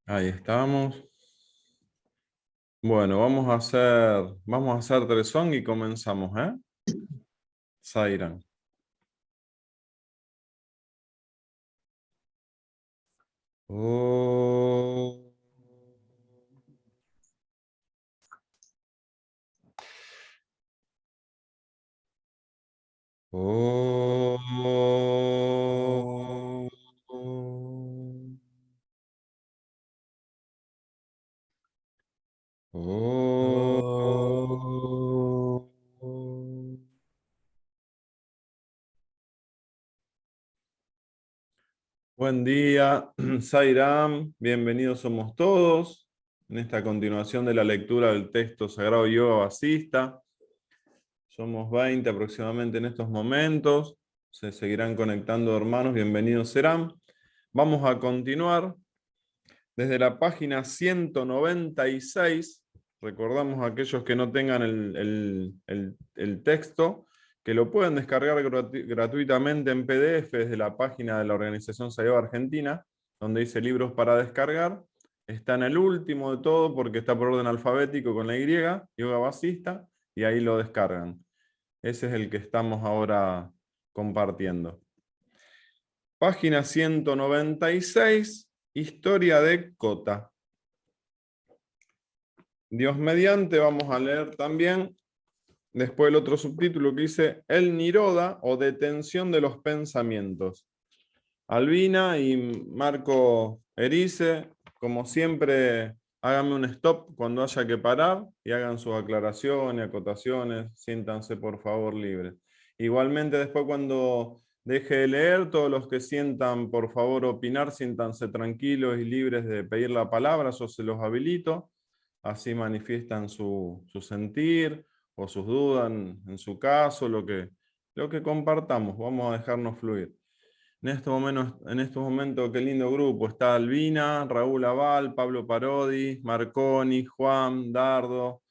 Ahí estamos. Bueno, vamos a hacer tresón y comenzamos, ¿eh? Sairan. Oh, oh, oh, oh, oh. Buen día, Sairam. Bienvenidos somos todos en esta continuación de la lectura del texto Sagrado Yoga Vasista. Somos 20 aproximadamente en estos momentos. Se seguirán conectando hermanos, bienvenidos serán. Vamos a continuar desde la página 196. Recordamos a aquellos que no tengan el texto, que lo pueden descargar gratuitamente en PDF desde la página de la Organización Sagrada Argentina, donde dice libros para descargar. Está en el último de todo porque está por orden alfabético con la Y, Yoga Vasista, y ahí lo descargan. Ese es el que estamos ahora compartiendo. Página 196, Historia de Kota. Dios mediante, vamos a leer también después el otro subtítulo que dice El Niroda o detención de los pensamientos. Albina y Marco Erice, como siempre, háganme un stop cuando haya que parar y hagan sus aclaraciones, acotaciones, siéntanse por favor libres. Igualmente después cuando deje de leer, todos los que sientan por favor opinar, siéntanse tranquilos y libres de pedir la palabra, yo se los habilito, así manifiestan su sentir o sus dudas en su caso, lo que compartamos, vamos a dejarnos fluir. En estos momentos, qué lindo grupo. Está Albina, Raúl Aval, Pablo Parodi, Marconi, Juan, Dardo,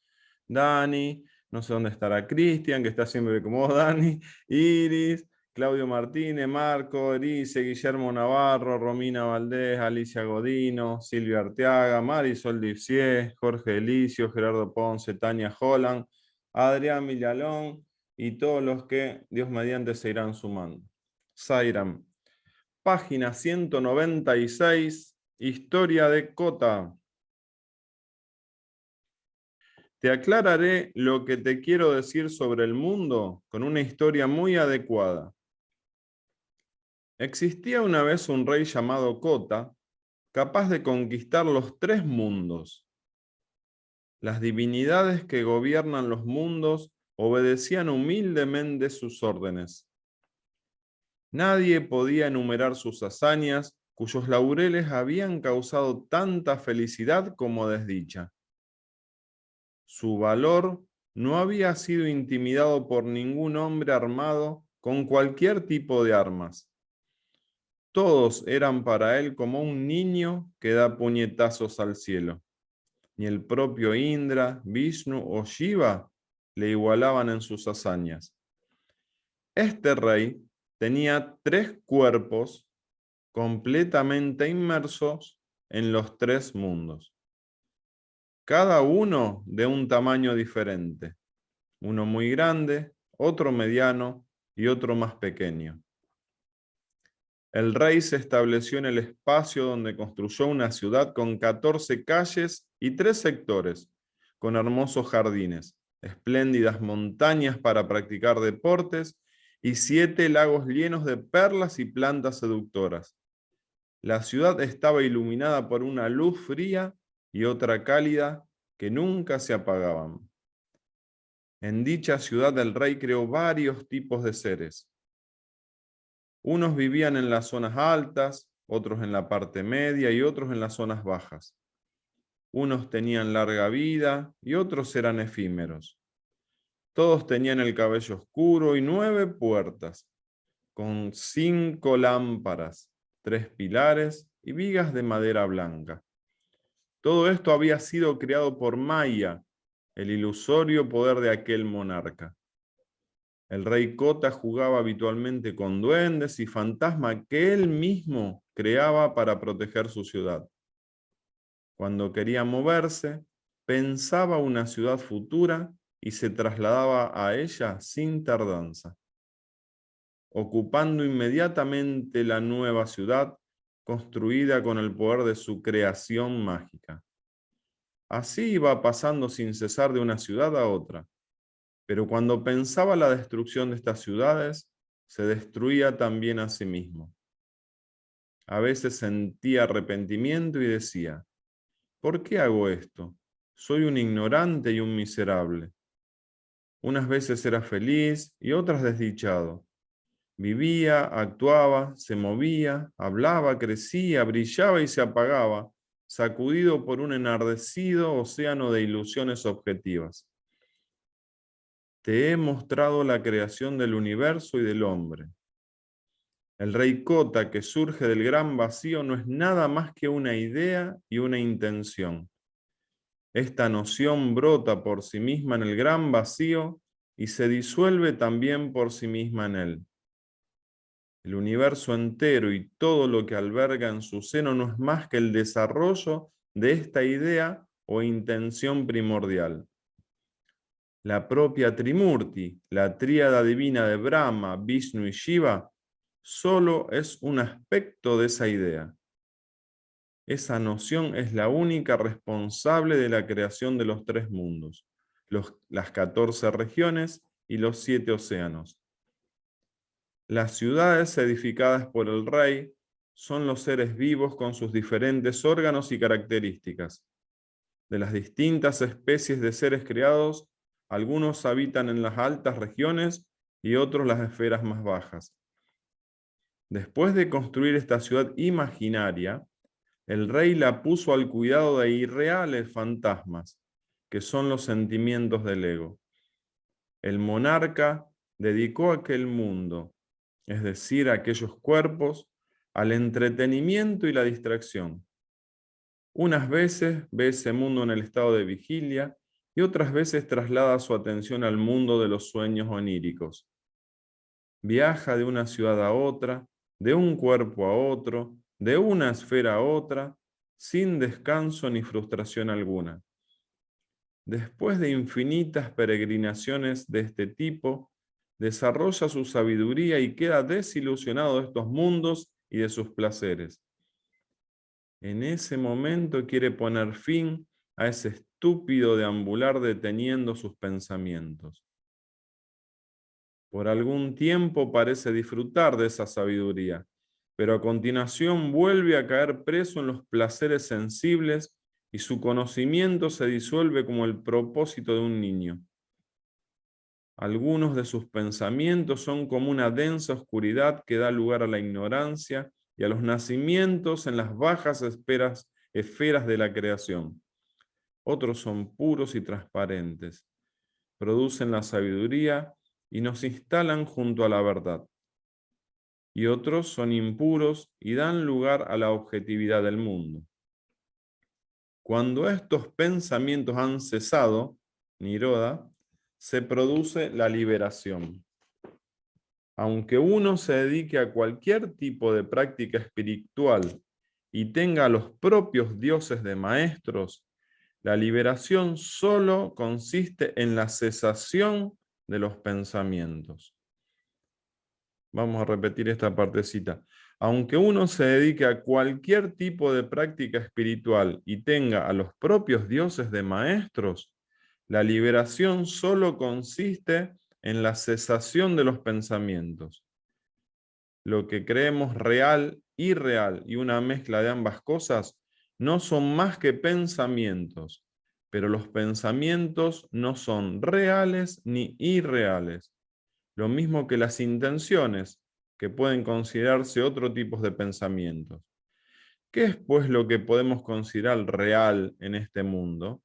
Dani. No sé dónde estará Cristian, que está siempre como vos, Dani. Iris, Claudio Martínez, Marco, Erice, Guillermo Navarro, Romina Valdés, Alicia Godino, Silvia Arteaga, Marisol Dipsier, Jorge Elicio, Gerardo Ponce, Tania Holland, Adrián Villalón y todos los que Dios mediante se irán sumando. Sairam. Página 196, Historia de Kota. Te aclararé lo que te quiero decir sobre el mundo con una historia muy adecuada. Existía una vez un rey llamado Kota, capaz de conquistar los tres mundos. Las divinidades que gobiernan los mundos obedecían humildemente sus órdenes. Nadie podía enumerar sus hazañas, cuyos laureles habían causado tanta felicidad como desdicha. Su valor no había sido intimidado por ningún hombre armado con cualquier tipo de armas. Todos eran para él como un niño que da puñetazos al cielo. Ni el propio Indra, Vishnu o Shiva le igualaban en sus hazañas. Este rey tenía tres cuerpos completamente inmersos en los tres mundos, cada uno de un tamaño diferente, uno muy grande, otro mediano y otro más pequeño. El rey se estableció en el espacio donde construyó una ciudad con 14 calles y 3 sectores, con hermosos jardines, espléndidas montañas para practicar deportes y 7 lagos llenos de perlas y plantas seductoras. La ciudad estaba iluminada por una luz fría y otra cálida que nunca se apagaban. En dicha ciudad el rey creó varios tipos de seres. Unos vivían en las zonas altas, otros en la parte media y otros en las zonas bajas. Unos tenían larga vida y otros eran efímeros. Todos tenían el cabello oscuro y 9 puertas, con 5 lámparas, 3 pilares y vigas de madera blanca. Todo esto había sido creado por Maya, el ilusorio poder de aquel monarca. El rey Kota jugaba habitualmente con duendes y fantasmas que él mismo creaba para proteger su ciudad. Cuando quería moverse, pensaba una ciudad futura y se trasladaba a ella sin tardanza, ocupando inmediatamente la nueva ciudad construida con el poder de su creación mágica. Así iba pasando sin cesar de una ciudad a otra, pero cuando pensaba la destrucción de estas ciudades, se destruía también a sí mismo. A veces sentía arrepentimiento y decía: ¿por qué hago esto? Soy un ignorante y un miserable. Unas veces era feliz y otras desdichado. Vivía, actuaba, se movía, hablaba, crecía, brillaba y se apagaba, sacudido por un enardecido océano de ilusiones objetivas. Te he mostrado la creación del universo y del hombre. El rey Kota, que surge del gran vacío, no es nada más que una idea y una intención. Esta noción brota por sí misma en el gran vacío y se disuelve también por sí misma en él. El universo entero y todo lo que alberga en su seno no es más que el desarrollo de esta idea o intención primordial. La propia Trimurti, la tríada divina de Brahma, Vishnu y Shiva, solo es un aspecto de esa idea. Esa noción es la única responsable de la creación de los tres mundos, las 14 regiones y los 7 océanos. Las ciudades edificadas por el rey son los seres vivos con sus diferentes órganos y características. De las distintas especies de seres creados, algunos habitan en las altas regiones y otros las esferas más bajas. Después de construir esta ciudad imaginaria, el rey la puso al cuidado de irreales fantasmas, que son los sentimientos del ego. El monarca dedicó aquel mundo, es decir, aquellos cuerpos, al entretenimiento y la distracción. Unas veces ve ese mundo en el estado de vigilia y otras veces traslada su atención al mundo de los sueños oníricos. Viaja de una ciudad a otra, de un cuerpo a otro, de una esfera a otra, sin descanso ni frustración alguna. Después de infinitas peregrinaciones de este tipo, desarrolla su sabiduría y queda desilusionado de estos mundos y de sus placeres. En ese momento quiere poner fin a ese estúpido deambular deteniendo sus pensamientos. Por algún tiempo parece disfrutar de esa sabiduría, pero a continuación vuelve a caer preso en los placeres sensibles y su conocimiento se disuelve como el propósito de un niño. Algunos de sus pensamientos son como una densa oscuridad que da lugar a la ignorancia y a los nacimientos en las bajas esferas de la creación. Otros son puros y transparentes, producen la sabiduría y nos instalan junto a la verdad. Y otros son impuros y dan lugar a la objetividad del mundo. Cuando estos pensamientos han cesado, Nirodha, se produce la liberación. Aunque uno se dedique a cualquier tipo de práctica espiritual y tenga a los propios dioses de maestros, la liberación solo consiste en la cesación de los pensamientos. Vamos a repetir esta partecita. Aunque uno se dedique a cualquier tipo de práctica espiritual y tenga a los propios dioses de maestros, la liberación solo consiste en la cesación de los pensamientos. Lo que creemos real, irreal y una mezcla de ambas cosas no son más que pensamientos, pero los pensamientos no son reales ni irreales. Lo mismo que las intenciones, que pueden considerarse otro tipo de pensamientos. ¿Qué es pues lo que podemos considerar real en este mundo?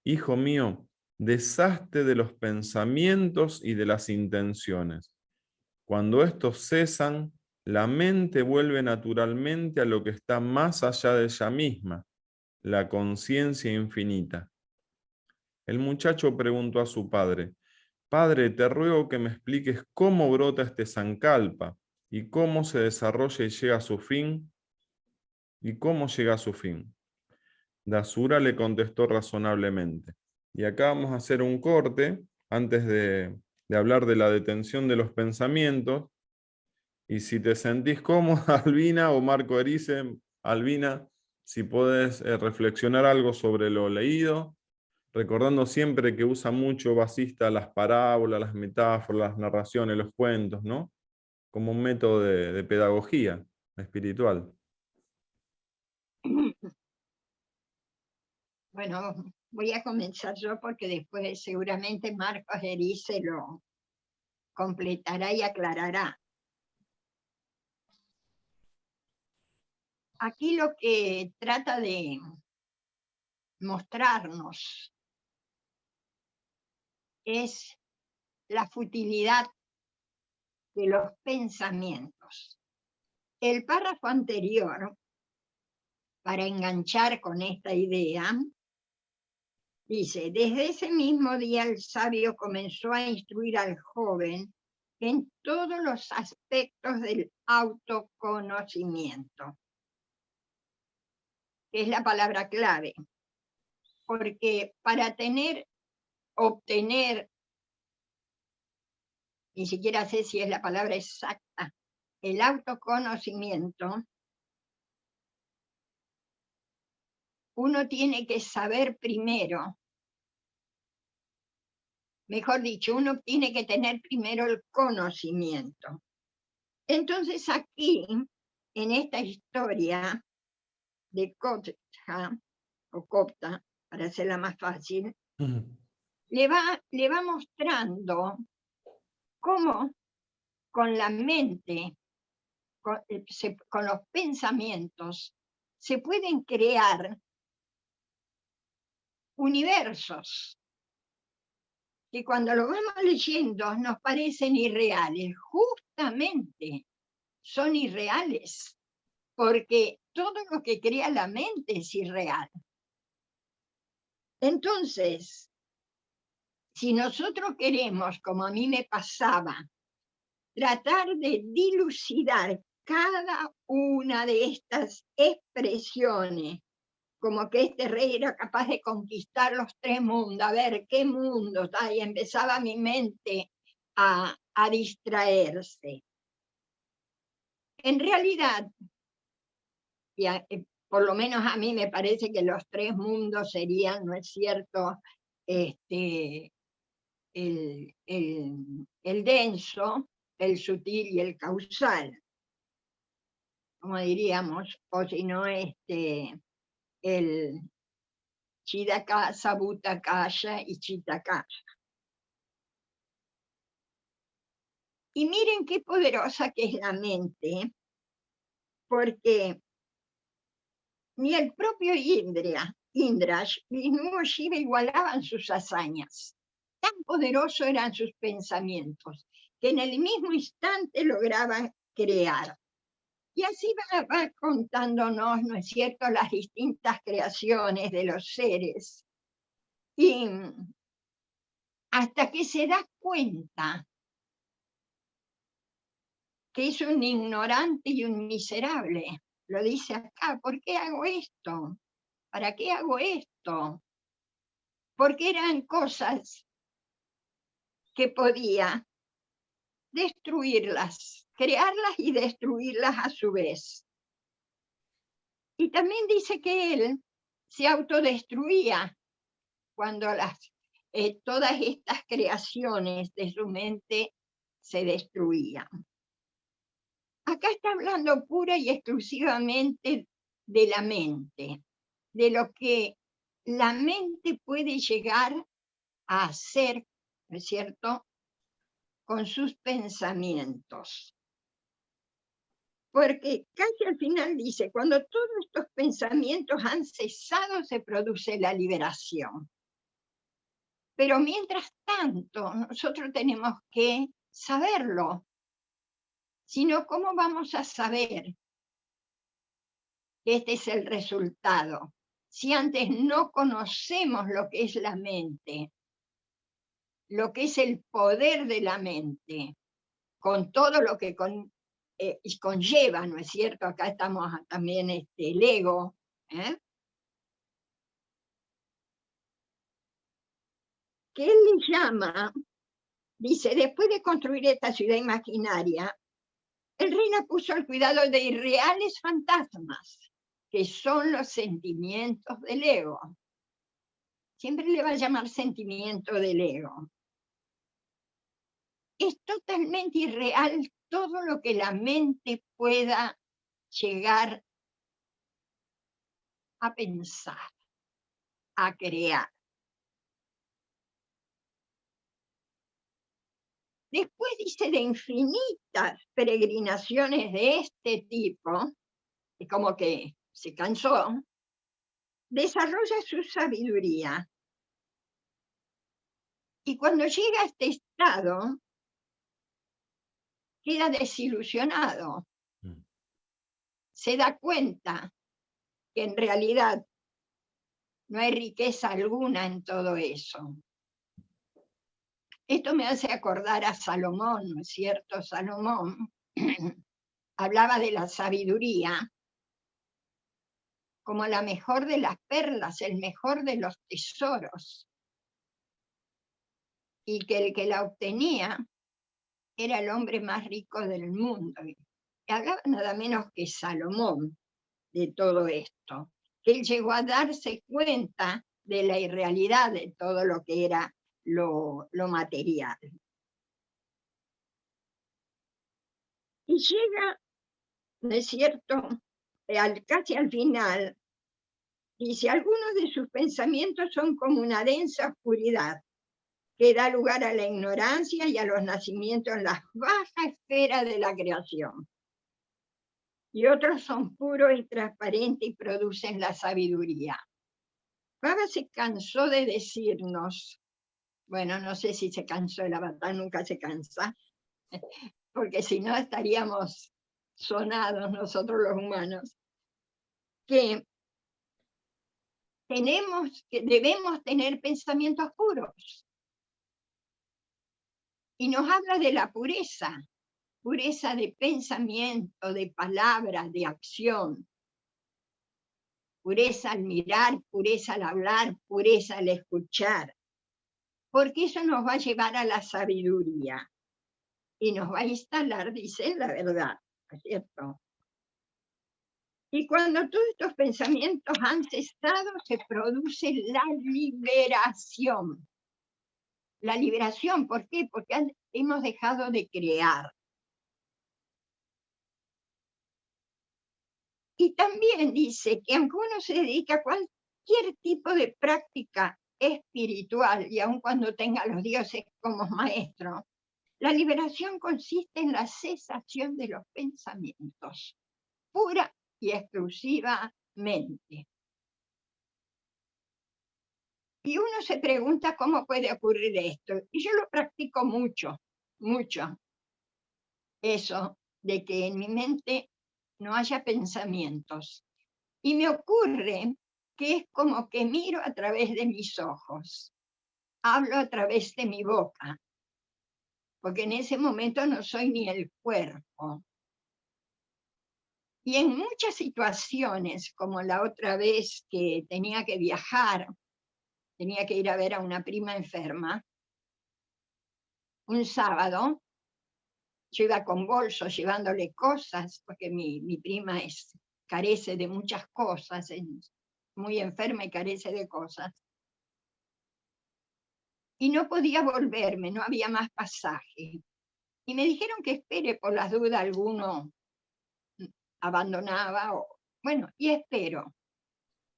Hijo mío, deshazte de los pensamientos y de las intenciones. Cuando estos cesan, la mente vuelve naturalmente a lo que está más allá de ella misma, la conciencia infinita. El muchacho preguntó a su padre: Padre, te ruego que me expliques cómo brota este sankalpa y cómo se desarrolla y llega a su fin. ¿Y cómo llega a su fin? Dasura le contestó razonablemente. Y acá vamos a hacer un corte antes de hablar de la detención de los pensamientos. Y si te sentís cómoda, Albina o Marco Erice, Albina, si podés reflexionar algo sobre lo leído, recordando siempre que usa mucho Basista las parábolas, las metáforas, las narraciones, los cuentos, ¿no? Como un método de pedagogía espiritual. Bueno, voy a comenzar yo porque después seguramente Marcos Erice lo completará y aclarará. Aquí lo que trata de mostrarnos es la futilidad de los pensamientos. El párrafo anterior, para enganchar con esta idea, dice: desde ese mismo día el sabio comenzó a instruir al joven en todos los aspectos del autoconocimiento, que es la palabra clave, porque para obtener, ni siquiera sé si es la palabra exacta, el autoconocimiento, uno tiene que saber primero, mejor dicho, uno tiene que tener primero el conocimiento. Entonces aquí, en esta historia de Copta, o Copta, para hacerla más fácil, le va mostrando cómo con la mente, con los pensamientos, se pueden crear universos que cuando lo vamos leyendo nos parecen irreales. Justamente son irreales, porque todo lo que crea la mente es irreal. Entonces, si nosotros queremos, como a mí me pasaba, tratar de dilucidar cada una de estas expresiones, como que este rey era capaz de conquistar los 3 mundos, a ver qué mundos, y empezaba mi mente a distraerse. En realidad, por lo menos a mí me parece que los 3 mundos serían, ¿no es cierto?, el denso, el sutil y el causal, como diríamos, o si no, el Chidakasa, Bhutakaya y Chitakaya. Y miren qué poderosa que es la mente, porque ni el propio Indrash ni mismo Shiva igualaban sus hazañas. Tan poderosos eran sus pensamientos, que en el mismo instante lograban crear. Y así va contándonos, ¿no es cierto?, las distintas creaciones de los seres. Y hasta que se da cuenta que es un ignorante y un miserable. Lo dice acá: ¿por qué hago esto? ¿Para qué hago esto? Porque eran cosas que podía destruirlas, crearlas y destruirlas a su vez. Y también dice que él se autodestruía cuando todas estas creaciones de su mente se destruían. Acá está hablando pura y exclusivamente de la mente, de lo que la mente puede llegar a hacer, ¿no es cierto?, con sus pensamientos. Porque casi al final dice: cuando todos estos pensamientos han cesado, se produce la liberación. Pero mientras tanto, nosotros tenemos que saberlo. Si no, ¿cómo vamos a saber que este es el resultado? Si antes no conocemos lo que es la mente, lo que es el poder de la mente, con todo lo que conlleva, ¿no es cierto? Acá estamos también el ego, ¿eh? que él le llama, dice, después de construir esta ciudad imaginaria, el rey la puso al cuidado de irreales fantasmas, que son los sentimientos del ego. Siempre le va a llamar sentimiento del ego. Es totalmente irreal todo lo que la mente pueda llegar a pensar, a crear. Después dice de infinitas peregrinaciones de este tipo, y como que se cansó, desarrolla su sabiduría. Y cuando llega a este estado, queda desilusionado. Se da cuenta que en realidad no hay riqueza alguna en todo eso. Esto me hace acordar a Salomón, ¿no es cierto? Salomón hablaba de la sabiduría como la mejor de las perlas, el mejor de los tesoros, y que el que la obtenía era el hombre más rico del mundo. Y hablaba nada menos que Salomón de todo esto, que él llegó a darse cuenta de la irrealidad de todo lo que era lo material. Y llega, ¿no es cierto?, casi al final, dice, algunos de sus pensamientos son como una densa oscuridad que da lugar a la ignorancia y a los nacimientos en las bajas esferas de la creación. Y otros son puros y transparentes y producen la sabiduría. Baba se cansó de decirnos, bueno, no sé si se cansó, el avatar nunca se cansa, porque si no estaríamos sonados nosotros los humanos, que debemos tener pensamientos puros. Y nos habla de la pureza de pensamiento, de palabra, de acción, pureza al mirar, pureza al hablar, pureza al escuchar, porque eso nos va a llevar a la sabiduría y nos va a instalar, dice, la verdad, ¿no es cierto? Y cuando todos estos pensamientos han cesado, se produce la liberación. La liberación, ¿por qué? Porque hemos dejado de crear. Y también dice que aunque uno se dedica a cualquier tipo de práctica espiritual, y aun cuando tenga a los dioses como maestros, la liberación consiste en la cesación de los pensamientos, pura y exclusivamente. Y uno se pregunta cómo puede ocurrir esto. Y yo lo practico mucho, mucho. Eso de que en mi mente no haya pensamientos. Y me ocurre que es como que miro a través de mis ojos, hablo a través de mi boca, porque en ese momento no soy ni el cuerpo. Y en muchas situaciones, como la otra vez que tenía que viajar, tenía que ir a ver a una prima enferma, un sábado, yo iba con bolsos llevándole cosas, porque mi prima carece de muchas cosas, es muy enferma y carece de cosas. Y no podía volverme, no había más pasaje. Y me dijeron que espere por las dudas, alguno abandonaba, bueno, y espero.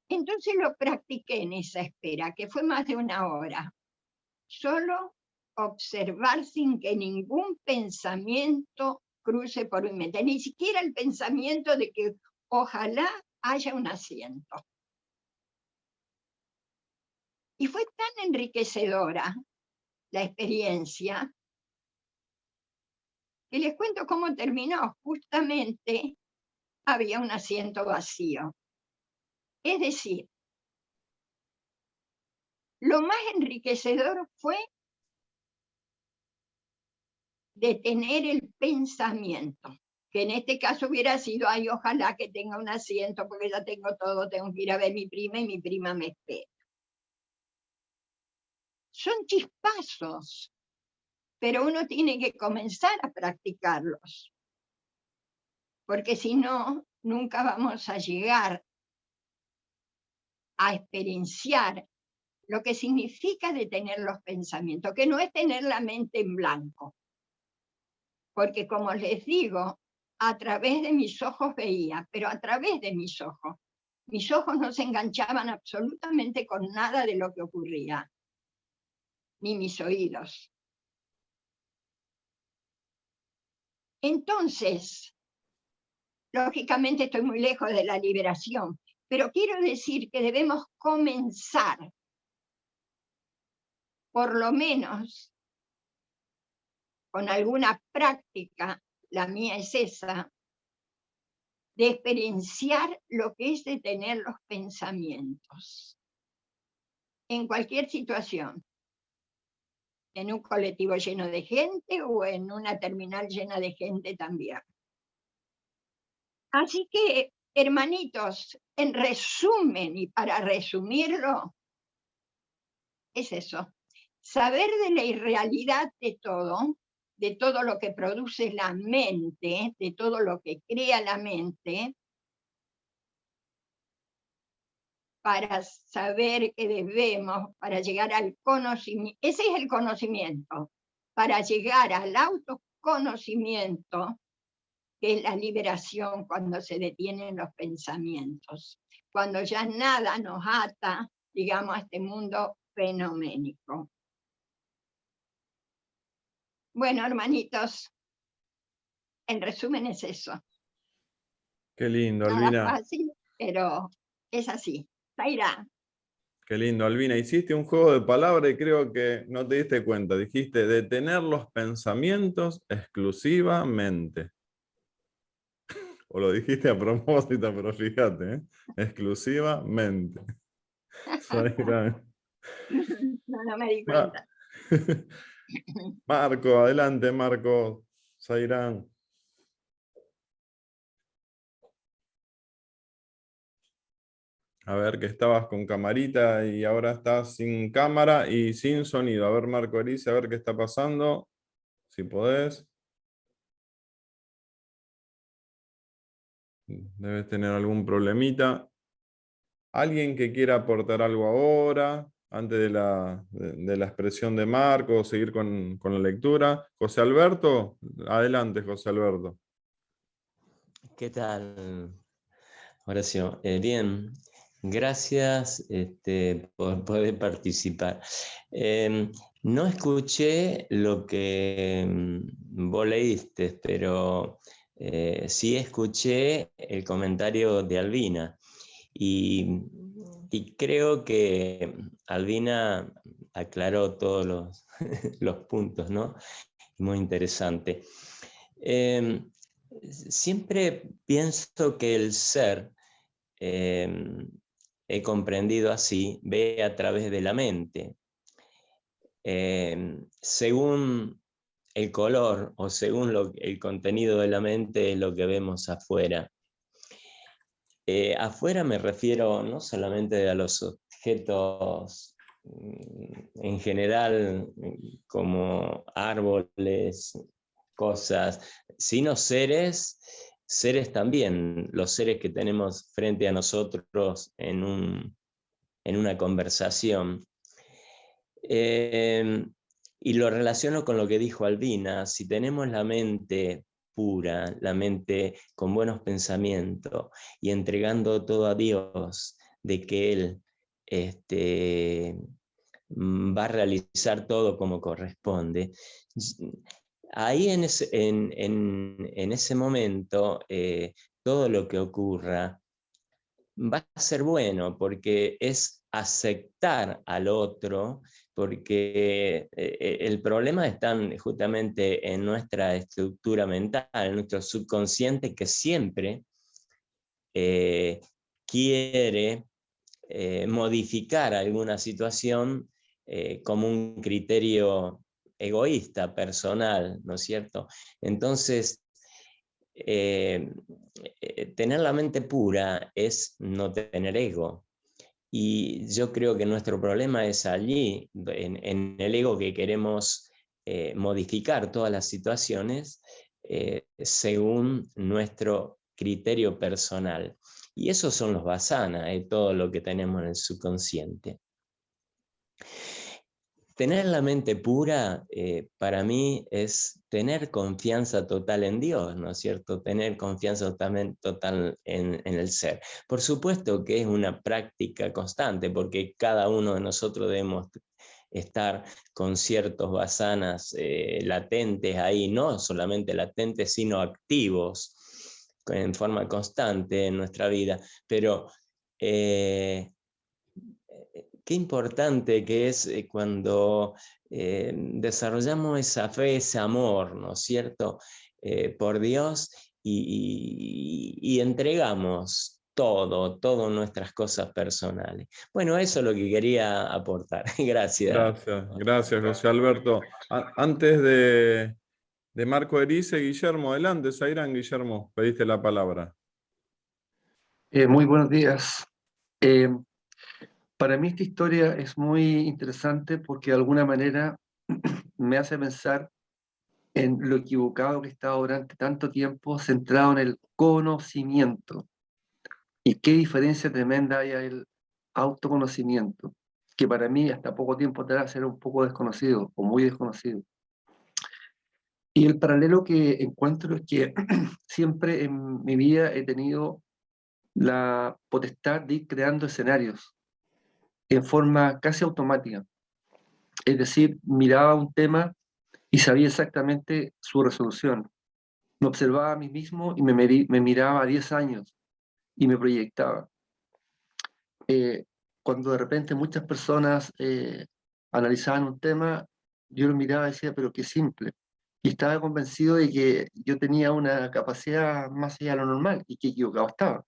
Entonces lo practiqué en esa espera, que fue más de una hora. Solo observar sin que ningún pensamiento cruce por mi mente, ni siquiera el pensamiento de que ojalá haya un asiento. Y fue tan enriquecedora la experiencia que les cuento cómo terminó. Justamente había un asiento vacío. Es decir, lo más enriquecedor fue detener el pensamiento, que en este caso hubiera sido, ay, ojalá que tenga un asiento, porque ya tengo todo, tengo que ir a ver a mi prima y mi prima me espera. son chispazos, pero uno tiene que comenzar a practicarlos, porque si no, nunca vamos a llegar a experienciar lo que significa detener los pensamientos, que no es tener la mente en blanco, porque como les digo, a través de mis ojos veía, pero a través de mis ojos no se enganchaban absolutamente con nada de lo que ocurría, ni mis oídos. Entonces, lógicamente estoy muy lejos de la liberación, pero quiero decir que debemos comenzar, por lo menos, con alguna práctica, la mía es esa, de experienciar lo que es detener los pensamientos, en cualquier situación, en un colectivo lleno de gente o en una terminal llena de gente también. Así que, hermanitos, en resumen y para resumirlo, es eso, saber de la irrealidad de todo lo que produce la mente, de todo lo que crea la mente, para saber que debemos, para llegar al conocimiento, ese es el conocimiento, para llegar al autoconocimiento, que es la liberación cuando se detienen los pensamientos, cuando ya nada nos ata, digamos, a este mundo fenoménico. Bueno, hermanitos, en resumen es eso. Qué lindo, Nada Albina. fácil, pero es así. Zaira. Qué lindo, Albina. Hiciste un juego de palabras y creo que no te diste cuenta. Dijiste detener los pensamientos exclusivamente. O lo dijiste a propósito, pero fíjate, ¿eh? Exclusivamente. Zaira. No me di Ma- cuenta. Marco, adelante, Marco. Zairán. A ver, que estabas con camarita y ahora estás sin cámara y sin sonido. A ver, Marco Erice, a ver qué está pasando. Si podés. Debes tener algún problemita. ¿Alguien que quiera aportar algo ahora, antes de la expresión de Marco, o seguir con la lectura? José Alberto, adelante, José Alberto. ¿Qué tal, Horacio? Bien, gracias por poder participar. No escuché lo que vos leíste, pero sí escuché el comentario de Albina. Y creo que Albina aclaró todos los, los puntos, ¿no? Muy interesante. Siempre pienso que el ser, he comprendido así, ve a través de la mente. Según el color o según el contenido de la mente es lo que vemos afuera. Afuera me refiero no solamente a los objetos en general, como árboles, cosas, sino seres también, los seres que tenemos frente a nosotros en una conversación. Y lo relaciono con lo que dijo Albina: si tenemos la mente pura, la mente con buenos pensamientos y entregando todo a Dios, de que Él va a realizar todo como corresponde, ahí en ese momento todo lo que ocurra va a ser bueno, porque es aceptar al otro, porque el problema está justamente en nuestra estructura mental, en nuestro subconsciente, que siempre quiere modificar alguna situación como un criterio egoísta, personal, ¿no es cierto? Entonces, tener la mente pura es no tener ego, Y yo creo que nuestro problema es allí, en el ego, que queremos modificar todas las situaciones según nuestro criterio personal. Y esos son los vasana, todo lo que tenemos en el subconsciente. Tener la mente pura, para mí, es tener confianza total en Dios, ¿no es cierto? Tener confianza total en el ser. Por supuesto que es una práctica constante, porque cada uno de nosotros debemos estar con ciertos vasanas latentes ahí, no solamente latentes, sino activos en forma constante en nuestra vida. Pero qué importante que es cuando desarrollamos esa fe, ese amor, ¿no es cierto?, por Dios, y entregamos todas nuestras cosas personales. Bueno, eso es lo que quería aportar. Gracias. Gracias, José Alberto. Antes de Marco Erice, Guillermo, adelante, Zairán, Guillermo, pediste la palabra. Muy buenos días. Para mí esta historia es muy interesante porque de alguna manera me hace pensar en lo equivocado que he estado durante tanto tiempo centrado en el conocimiento. Y qué diferencia tremenda hay al autoconocimiento, que para mí hasta poco tiempo atrás era un poco desconocido o muy desconocido. Y el paralelo que encuentro es que siempre en mi vida he tenido la potestad de ir creando escenarios en forma casi automática. Es decir, miraba un tema y sabía exactamente su resolución. Me observaba a mí mismo y me miraba a 10 años y me proyectaba. Cuando de repente muchas personas analizaban un tema, yo lo miraba y decía, pero qué simple. Y estaba convencido de que yo tenía una capacidad más allá de lo normal y que equivocado estaba.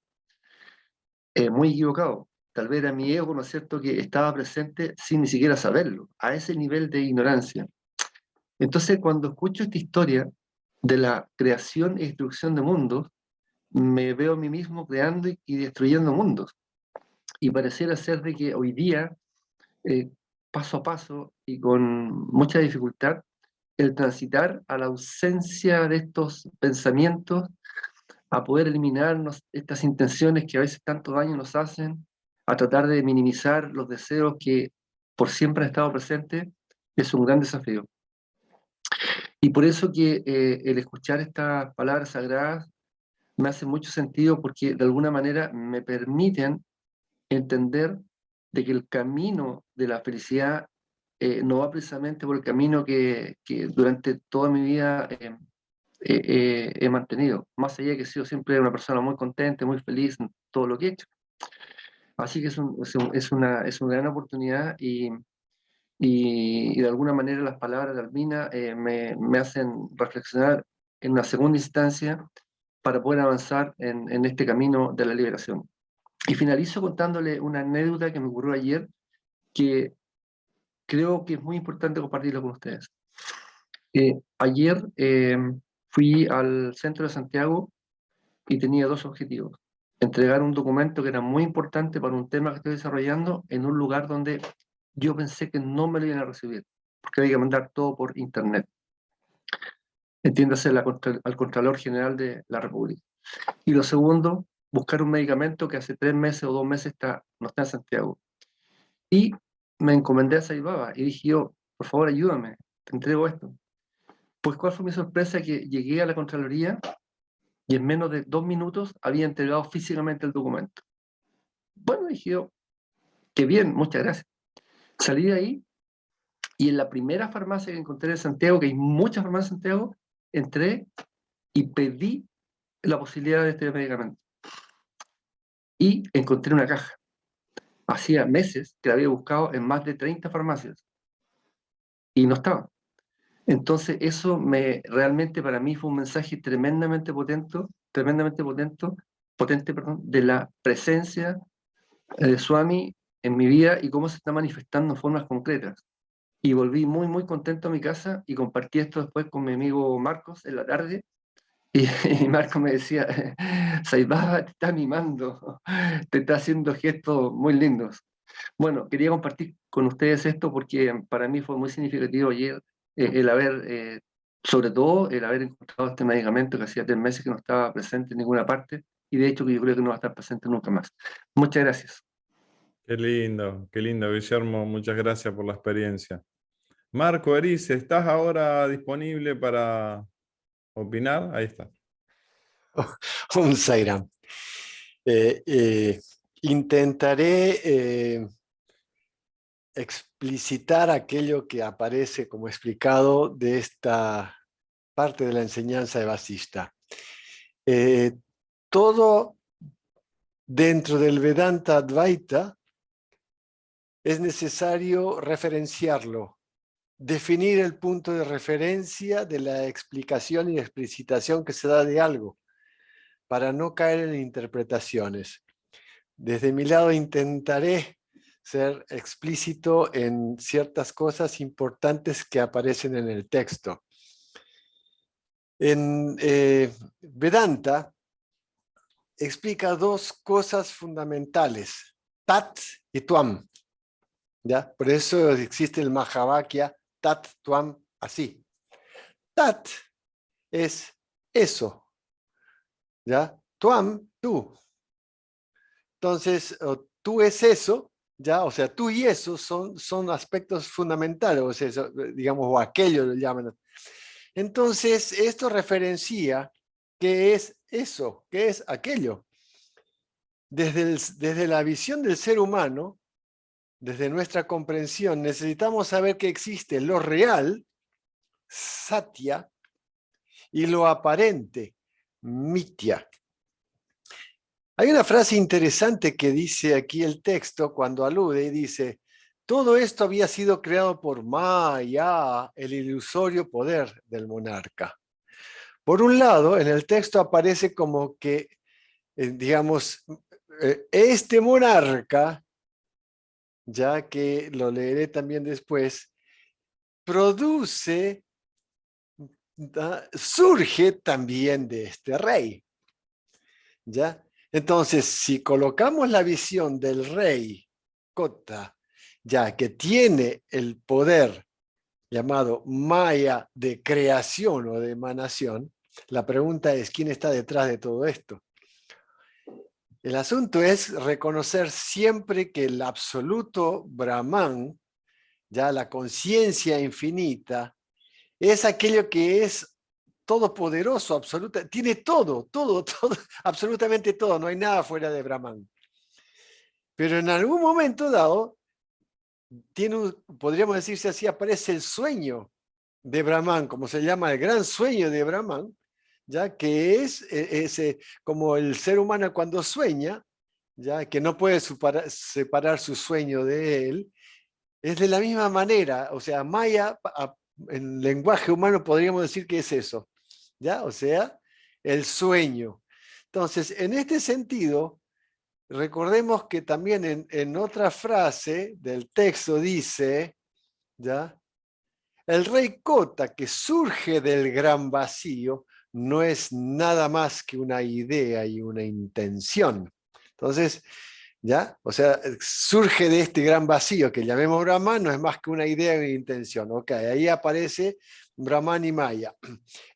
Muy equivocado. Tal vez era mi ego, ¿no es cierto?, que estaba presente sin ni siquiera saberlo, a ese nivel de ignorancia. Entonces, cuando escucho esta historia de la creación y destrucción de mundos, me veo a mí mismo creando y destruyendo mundos. Y pareciera ser de que hoy día, paso a paso y con mucha dificultad, el transitar a la ausencia de estos pensamientos, a poder eliminarnos estas intenciones que a veces tanto daño nos hacen, a tratar de minimizar los deseos que por siempre han estado presentes, es un gran desafío. Y por eso que el escuchar estas palabras sagradas me hace mucho sentido, porque de alguna manera me permiten entender de que el camino de la felicidad no va precisamente por el camino que durante toda mi vida he mantenido, más allá de que he sido siempre una persona muy contenta, muy feliz en todo lo que he hecho. Así que es una gran oportunidad y de alguna manera las palabras de Albina me hacen reflexionar en una segunda instancia para poder avanzar en este camino de la liberación. Y finalizo contándole una anécdota que me ocurrió ayer, que creo que es muy importante compartirlo con ustedes. Ayer fui al centro de Santiago y tenía dos objetivos. Entregar un documento que era muy importante para un tema que estoy desarrollando en un lugar donde yo pensé que no me lo iban a recibir, porque había que mandar todo por internet. Entiéndase al Contralor General de la República. Y lo segundo, buscar un medicamento que hace 3 meses o 2 meses no está en Santiago. Y me encomendé a Saibaba y dije yo, por favor ayúdame, te entrego esto. Pues cuál fue mi sorpresa, que llegué a la Contraloría y en menos de 2 minutos había entregado físicamente el documento. Bueno, dije yo, qué bien, muchas gracias. Salí de ahí y en la primera farmacia que encontré en Santiago, que hay muchas farmacias en Santiago, entré y pedí la posibilidad de este medicamento. Y encontré una caja. Hacía meses que la había buscado en más de 30 farmacias y no estaba. Entonces eso realmente para mí fue un mensaje tremendamente potente, de la presencia de Swami en mi vida y cómo se está manifestando en formas concretas. Y volví muy, muy contento a mi casa y compartí esto después con mi amigo Marcos en la tarde. Y Marcos me decía, Saibaba te está mimando, te está haciendo gestos muy lindos. Bueno, quería compartir con ustedes esto porque para mí fue muy significativo ayer el haber, sobre todo el haber encontrado este medicamento que hacía 3 meses que no estaba presente en ninguna parte y de hecho que yo creo que no va a estar presente nunca más. Muchas gracias. Qué lindo, Guillermo. Muchas gracias por la experiencia. Marco Erice, ¿estás ahora disponible para opinar? Ahí está. Un Sairam. Intentaré explicitar aquello que aparece como explicado de esta parte de la enseñanza de Vasista. Todo dentro del Vedanta Advaita es necesario referenciarlo, definir el punto de referencia de la explicación y explicitación que se da de algo, para no caer en interpretaciones. Desde mi lado intentaré ser explícito en ciertas cosas importantes que aparecen en el texto. En Vedanta explica 2 cosas fundamentales, Tat y Tuam. ¿Ya? Por eso existe el Mahavakya, Tat, Tuam, así. Tat es eso, ¿ya? Tuam, tú. Entonces, tú es eso, ¿ya? O sea, tú y eso son aspectos fundamentales, o sea, digamos, o aquello lo llaman. Entonces, esto referencia qué es eso, qué es aquello. Desde la visión del ser humano, desde nuestra comprensión, necesitamos saber que existe lo real, satya, y lo aparente, mitya. Hay una frase interesante que dice aquí el texto cuando alude y dice: todo esto había sido creado por Maya, el ilusorio poder del monarca. Por un lado, en el texto aparece como que, digamos, este monarca, ya que lo leeré también después, surge también de este rey. ¿Ya? Entonces, si colocamos la visión del rey Kota, ya que tiene el poder llamado Maya de creación o de emanación, la pregunta es: ¿quién está detrás de todo esto? El asunto es reconocer siempre que el absoluto Brahman, ya la conciencia infinita, es aquello que es todopoderoso, absoluta, tiene todo, absolutamente todo, no hay nada fuera de Brahman. Pero en algún momento dado, podríamos decirse así, aparece el sueño de Brahman, como se llama el gran sueño de Brahman, ya que es como el ser humano cuando sueña, ya que no puede separar su sueño de él, es de la misma manera, o sea, Maya, en lenguaje humano podríamos decir que es eso, ¿ya? O sea, el sueño. Entonces, en este sentido, recordemos que también en otra frase del texto dice, ¿ya? El rey Kota, que surge del gran vacío, no es nada más que una idea y una intención. Entonces, ¿ya? O sea, surge de este gran vacío que llamemos Brahman, no es más que una idea y una intención. Ok, ahí aparece Brahman y Maya.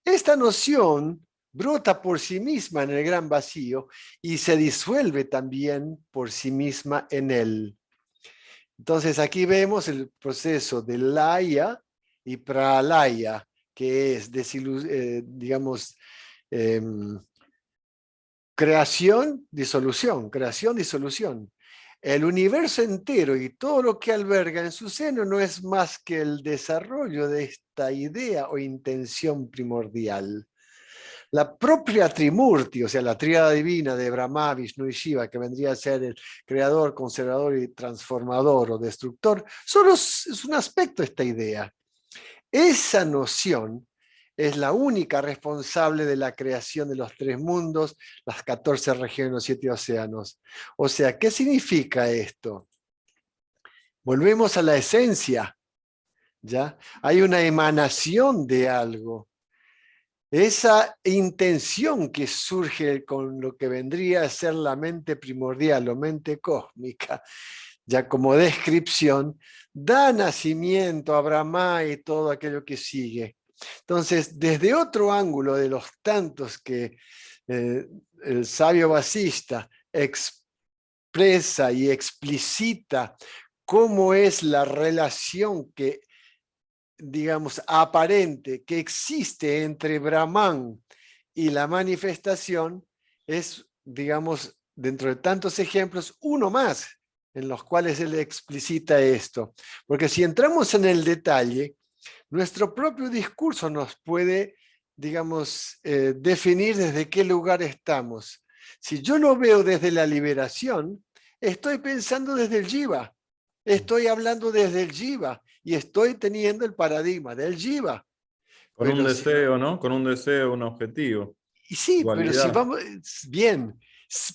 Esta noción brota por sí misma en el gran vacío y se disuelve también por sí misma en él. Entonces aquí vemos el proceso de Laya y Pralaya, que es, digamos, creación, disolución, creación, disolución. El universo entero y todo lo que alberga en su seno no es más que el desarrollo de esta idea o intención primordial. La propia Trimurti, o sea, la tríada divina de Brahma, Vishnu y Shiva, que vendría a ser el creador, conservador y transformador o destructor, solo es un aspecto de esta idea. Esa noción es la única responsable de la creación de los 3 mundos, las 14 regiones, los 7 océanos. O sea, ¿qué significa esto? Volvemos a la esencia, ¿ya? Hay una emanación de algo. Esa intención que surge con lo que vendría a ser la mente primordial o mente cósmica, ya como descripción, da nacimiento a Brahma y todo aquello que sigue. Entonces, desde otro ángulo de los tantos que el sabio Vasista expresa y explicita cómo es la relación que, digamos, aparente que existe entre Brahman y la manifestación, es, digamos, dentro de tantos ejemplos, uno más en los cuales él explicita esto. Porque si entramos en el detalle, nuestro propio discurso nos puede, digamos, definir desde qué lugar estamos. Si yo lo veo desde la liberación, estoy pensando desde el Jiva, estoy hablando desde el Jiva y estoy teniendo el paradigma del Jiva. Con un deseo, ¿no? Con un deseo, un objetivo. Y sí, pero si vamos, bien,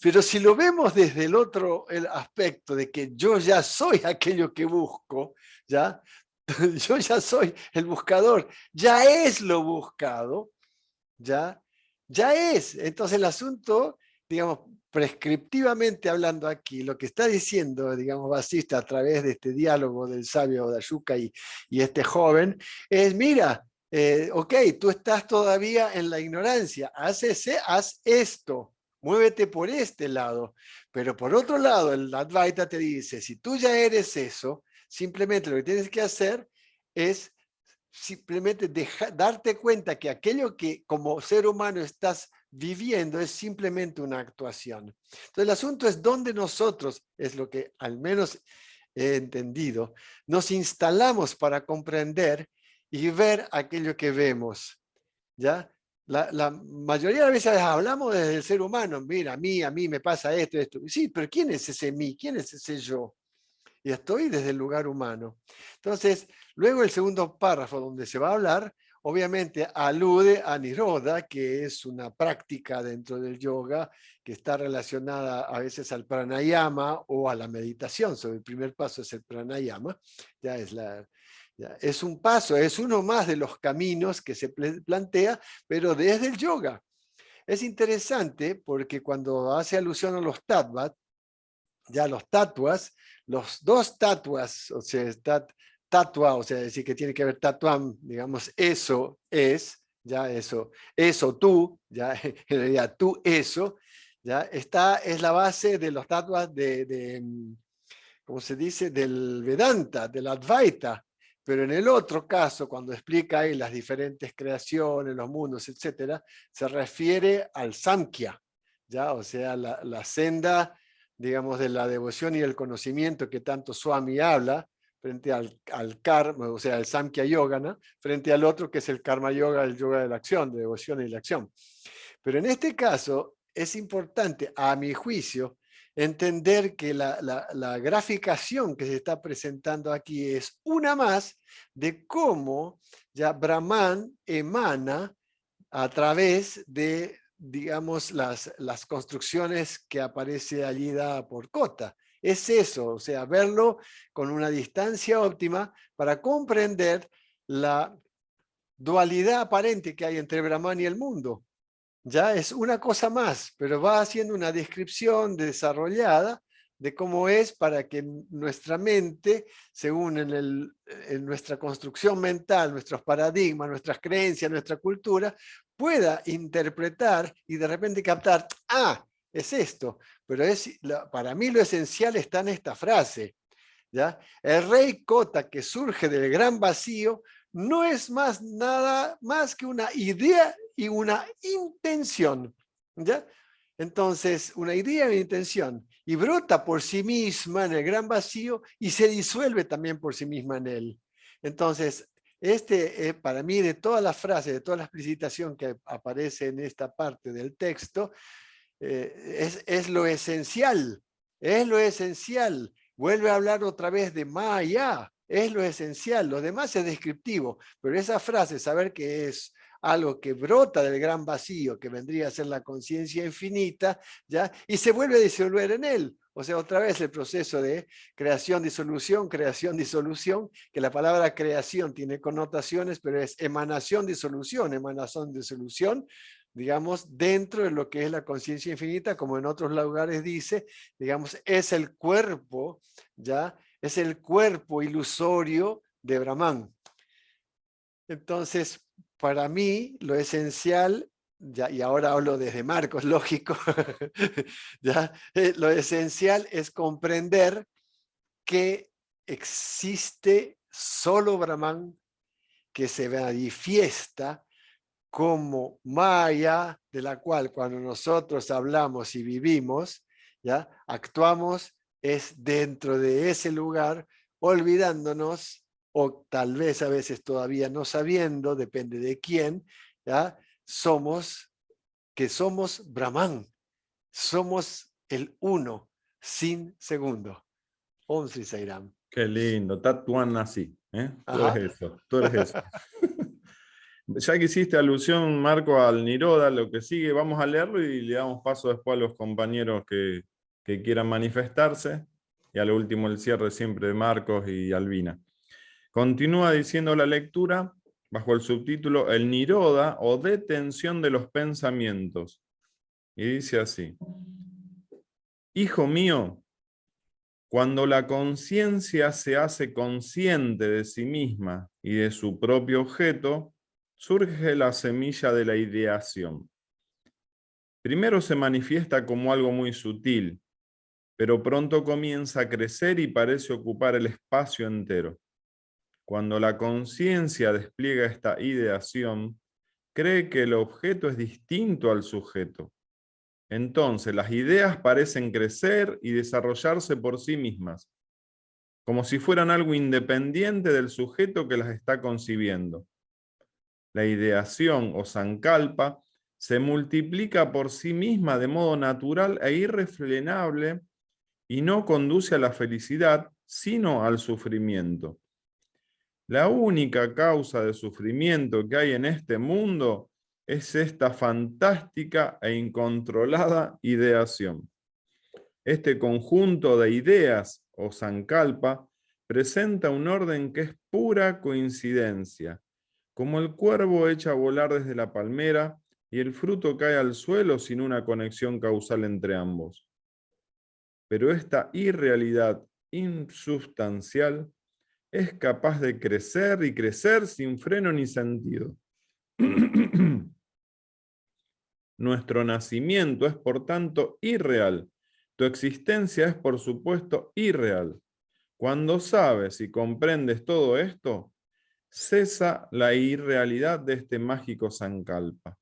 pero si lo vemos desde el aspecto de que yo ya soy aquello que busco, ¿ya? Yo ya soy el buscador, ya es lo buscado, ya es. Entonces el asunto, digamos, prescriptivamente hablando aquí, lo que está diciendo, digamos, Vasista a través de este diálogo del sabio Dayuka y este joven, es, mira, ok, tú estás todavía en la ignorancia, haz esto, muévete por este lado, pero por otro lado, el Advaita te dice, si tú ya eres eso, simplemente lo que tienes que hacer es simplemente darte cuenta que aquello que como ser humano estás viviendo es simplemente una actuación. Entonces el asunto es dónde nosotros, es lo que al menos he entendido, nos instalamos para comprender y ver aquello que vemos, ¿ya? La mayoría de las veces hablamos desde el ser humano, mira, a mí me pasa esto, esto. Sí, pero ¿quién es ese mí? ¿Quién es ese yo? Y estoy desde el lugar humano. Entonces, luego el segundo párrafo donde se va a hablar, obviamente alude a Nirodha, que es una práctica dentro del yoga que está relacionada a veces al pranayama o a la meditación. Sobre el primer paso es el pranayama, es un paso, es uno más de los caminos que se plantea, pero desde el yoga. Es interesante porque cuando hace alusión a los tattvas, ya los tatuas, los dos tatuas, o sea, tatua, o sea, decir que tiene que ver tatuam, digamos, eso es, ya eso tú, ya en realidad tú eso, ya es la base de los tatuas ¿cómo se dice? Del Vedanta, del Advaita. Pero en el otro caso, cuando explica ahí las diferentes creaciones, los mundos, etcétera, se refiere al Samkhya, ¿ya? O sea, la senda, digamos, de la devoción y el conocimiento que tanto Swami habla, frente al karma, o sea, el Samkhya Yoga, ¿no? Frente al otro que es el Karma Yoga, el yoga de la acción, de devoción y la acción. Pero en este caso es importante, a mi juicio, entender que la graficación que se está presentando aquí es una más de cómo ya Brahman emana a través de, digamos, las construcciones que aparece allí dada por Kota. Es eso, o sea, verlo con una distancia óptima para comprender la dualidad aparente que hay entre Brahman y el mundo. Ya es una cosa más, pero va haciendo una descripción desarrollada de cómo es para que nuestra mente, según en nuestra construcción mental, nuestros paradigmas, nuestras creencias, nuestra cultura, pueda interpretar y de repente captar, es esto. Pero para mí lo esencial está en esta frase. ¿Ya? El rey Kota que surge del gran vacío no es nada más que una idea y una intención, ¿ya? Entonces, una idea y una intención, y brota por sí misma en el gran vacío y se disuelve también por sí misma en él. Entonces, para mí, de todas las frases, de toda la explicitación que aparece en esta parte del texto, es lo esencial, Vuelve a hablar otra vez de Maya, es lo esencial, lo demás es descriptivo, pero esa frase, saber que es algo que brota del gran vacío, que vendría a ser la conciencia infinita, ¿ya? Y se vuelve a disolver en él. O sea, otra vez el proceso de creación, disolución, que la palabra creación tiene connotaciones, pero es emanación, disolución, digamos, dentro de lo que es la conciencia infinita, como en otros lugares dice, digamos, es el cuerpo, ¿ya? Es el cuerpo ilusorio de Brahman. Entonces, para mí, lo esencial, ya, y ahora hablo desde Marcos, lógico, ¿ya? Lo esencial es comprender que existe solo Brahman, que se manifiesta como Maya, de la cual cuando nosotros hablamos y vivimos, ¿ya? Actuamos es dentro de ese lugar, olvidándonos, o tal vez a veces todavía no sabiendo, depende de quién, ¿ya? Somos Brahman, somos el uno, sin segundo. Om Sri Sairam. Qué lindo, Tatuan así. Tú Ajá. eres eso, tú eres eso. Ya que hiciste alusión, Marco, al Niroda, lo que sigue, vamos a leerlo y le damos paso después a los compañeros que quieran manifestarse. Y a lo último el cierre siempre de Marcos y Albina. Continúa diciendo la lectura bajo el subtítulo El Niroda o detención de los pensamientos. Y dice así: Hijo mío, cuando la conciencia se hace consciente de sí misma y de su propio objeto, surge la semilla de la ideación. Primero se manifiesta como algo muy sutil, pero pronto comienza a crecer y parece ocupar el espacio entero. Cuando la conciencia despliega esta ideación, cree que el objeto es distinto al sujeto. Entonces las ideas parecen crecer y desarrollarse por sí mismas, como si fueran algo independiente del sujeto que las está concibiendo. La ideación o sankalpa se multiplica por sí misma de modo natural e irrefrenable y no conduce a la felicidad, sino al sufrimiento. La única causa de sufrimiento que hay en este mundo es esta fantástica e incontrolada ideación. Este conjunto de ideas o sankalpa presenta un orden que es pura coincidencia, como el cuervo echa a volar desde la palmera y el fruto cae al suelo sin una conexión causal entre ambos. Pero esta irrealidad insubstancial es capaz de crecer y crecer sin freno ni sentido. Nuestro nacimiento es por tanto irreal. Tu existencia es por supuesto irreal. Cuando sabes y comprendes todo esto, cesa la irrealidad de este mágico sankalpa.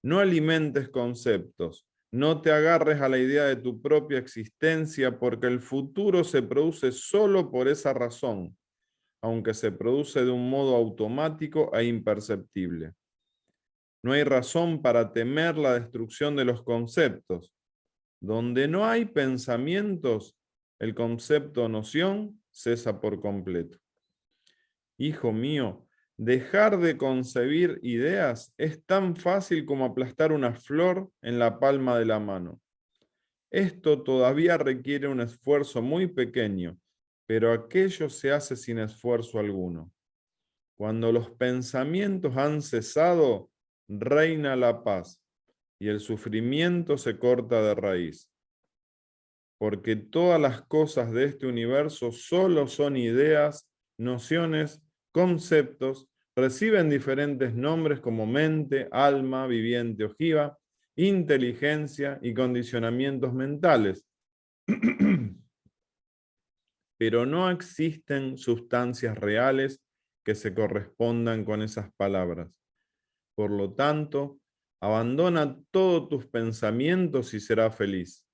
No alimentes conceptos, no te agarres a la idea de tu propia existencia, porque el futuro se produce solo por esa razón, aunque se produce de un modo automático e imperceptible. No hay razón para temer la destrucción de los conceptos. Donde no hay pensamientos, el concepto noción cesa por completo. Hijo mío, dejar de concebir ideas es tan fácil como aplastar una flor en la palma de la mano. Esto todavía requiere un esfuerzo muy pequeño, pero aquello se hace sin esfuerzo alguno. Cuando los pensamientos han cesado, reina la paz y el sufrimiento se corta de raíz. Porque todas las cosas de este universo solo son ideas, nociones, conceptos, reciben diferentes nombres como mente, alma, viviente, ojiva, inteligencia y condicionamientos mentales. Pero no existen sustancias reales que se correspondan con esas palabras. Por lo tanto, abandona todos tus pensamientos y serás feliz.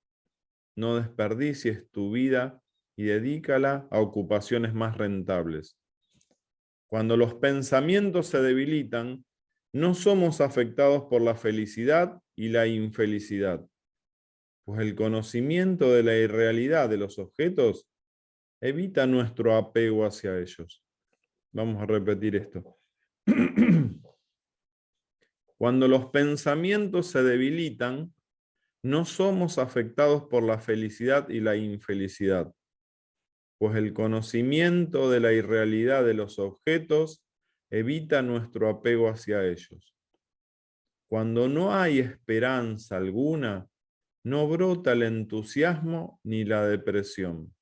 No desperdicies tu vida y dedícala a ocupaciones más rentables. Cuando los pensamientos se debilitan, no somos afectados por la felicidad y la infelicidad, pues el conocimiento de la irrealidad de los objetos evita nuestro apego hacia ellos. Vamos a repetir esto. Cuando los pensamientos se debilitan, no somos afectados por la felicidad y la infelicidad, pues el conocimiento de la irrealidad de los objetos evita nuestro apego hacia ellos. Cuando no hay esperanza alguna, no brota el entusiasmo ni la depresión.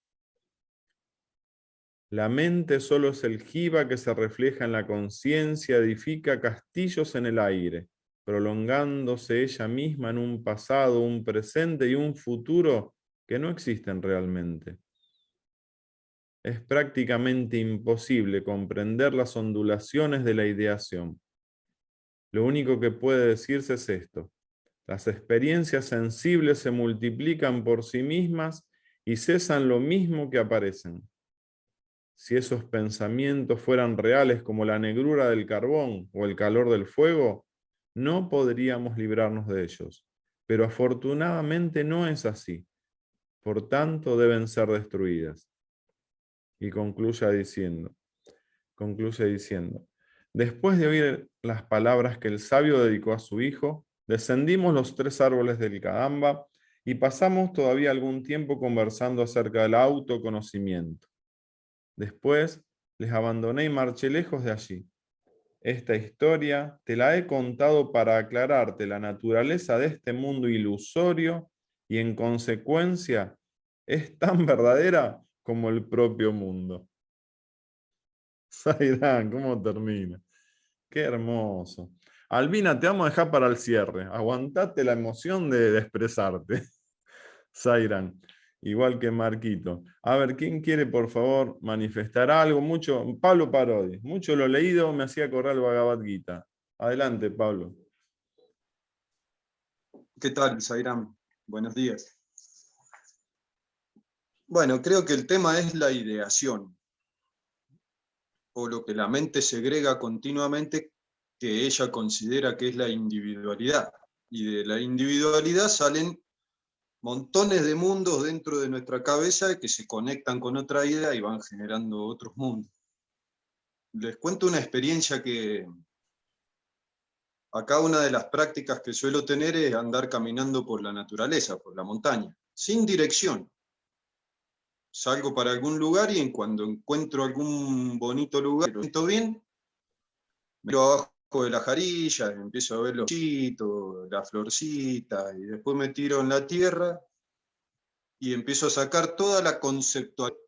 La mente solo es el jiva que se refleja en la conciencia, edifica castillos en el aire, prolongándose ella misma en un pasado, un presente y un futuro que no existen realmente. Es prácticamente imposible comprender las ondulaciones de la ideación. Lo único que puede decirse es esto: las experiencias sensibles se multiplican por sí mismas y cesan lo mismo que aparecen. Si esos pensamientos fueran reales como la negrura del carbón o el calor del fuego, no podríamos librarnos de ellos. Pero afortunadamente no es así. Por tanto, deben ser destruidas. Y concluye diciendo, después de oír las palabras que el sabio dedicó a su hijo, descendimos los 3 árboles del Kadamba y pasamos todavía algún tiempo conversando acerca del autoconocimiento. Después les abandoné y marché lejos de allí. Esta historia te la he contado para aclararte la naturaleza de este mundo ilusorio y en consecuencia es tan verdadera como el propio mundo. Zairán, ¿cómo termina? Qué hermoso. Albina, te vamos a dejar para el cierre. Aguantate la emoción de expresarte. Zairán. Igual que Marquito. A ver, ¿quién quiere, por favor, manifestar algo? Pablo Parodi. Mucho lo leído me hacía correr el Bhagavad Gita. Adelante, Pablo. ¿Qué tal, Zairán? Buenos días. Bueno, creo que el tema es la ideación, o lo que la mente segrega continuamente, que ella considera que es la individualidad. Y de la individualidad salen montones de mundos dentro de nuestra cabeza que se conectan con otra idea y van generando otros mundos. Les cuento una experiencia que acá una de las prácticas que suelo tener es andar caminando por la naturaleza, por la montaña, sin dirección. Salgo para algún lugar y cuando encuentro algún bonito lugar, lo siento bien, me miro abajo de la jarilla, empiezo a ver los chitos, las florcitas, y después me tiro en la tierra y empiezo a sacar toda la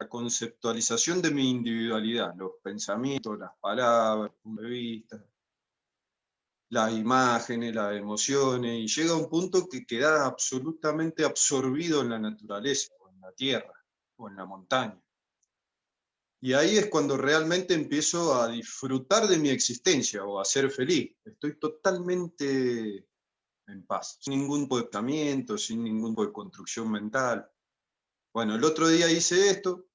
conceptualización de mi individualidad, los pensamientos, las palabras, los puntos de vista, las imágenes, las emociones, y llega a un punto que queda absolutamente absorbido en la naturaleza, o en la tierra, o en la montaña. Y ahí es cuando realmente empiezo a disfrutar de mi existencia, o a ser feliz. Estoy totalmente en paz, sin ningún pensamiento, sin ningún tipo de construcción mental. Bueno, el otro día hice esto,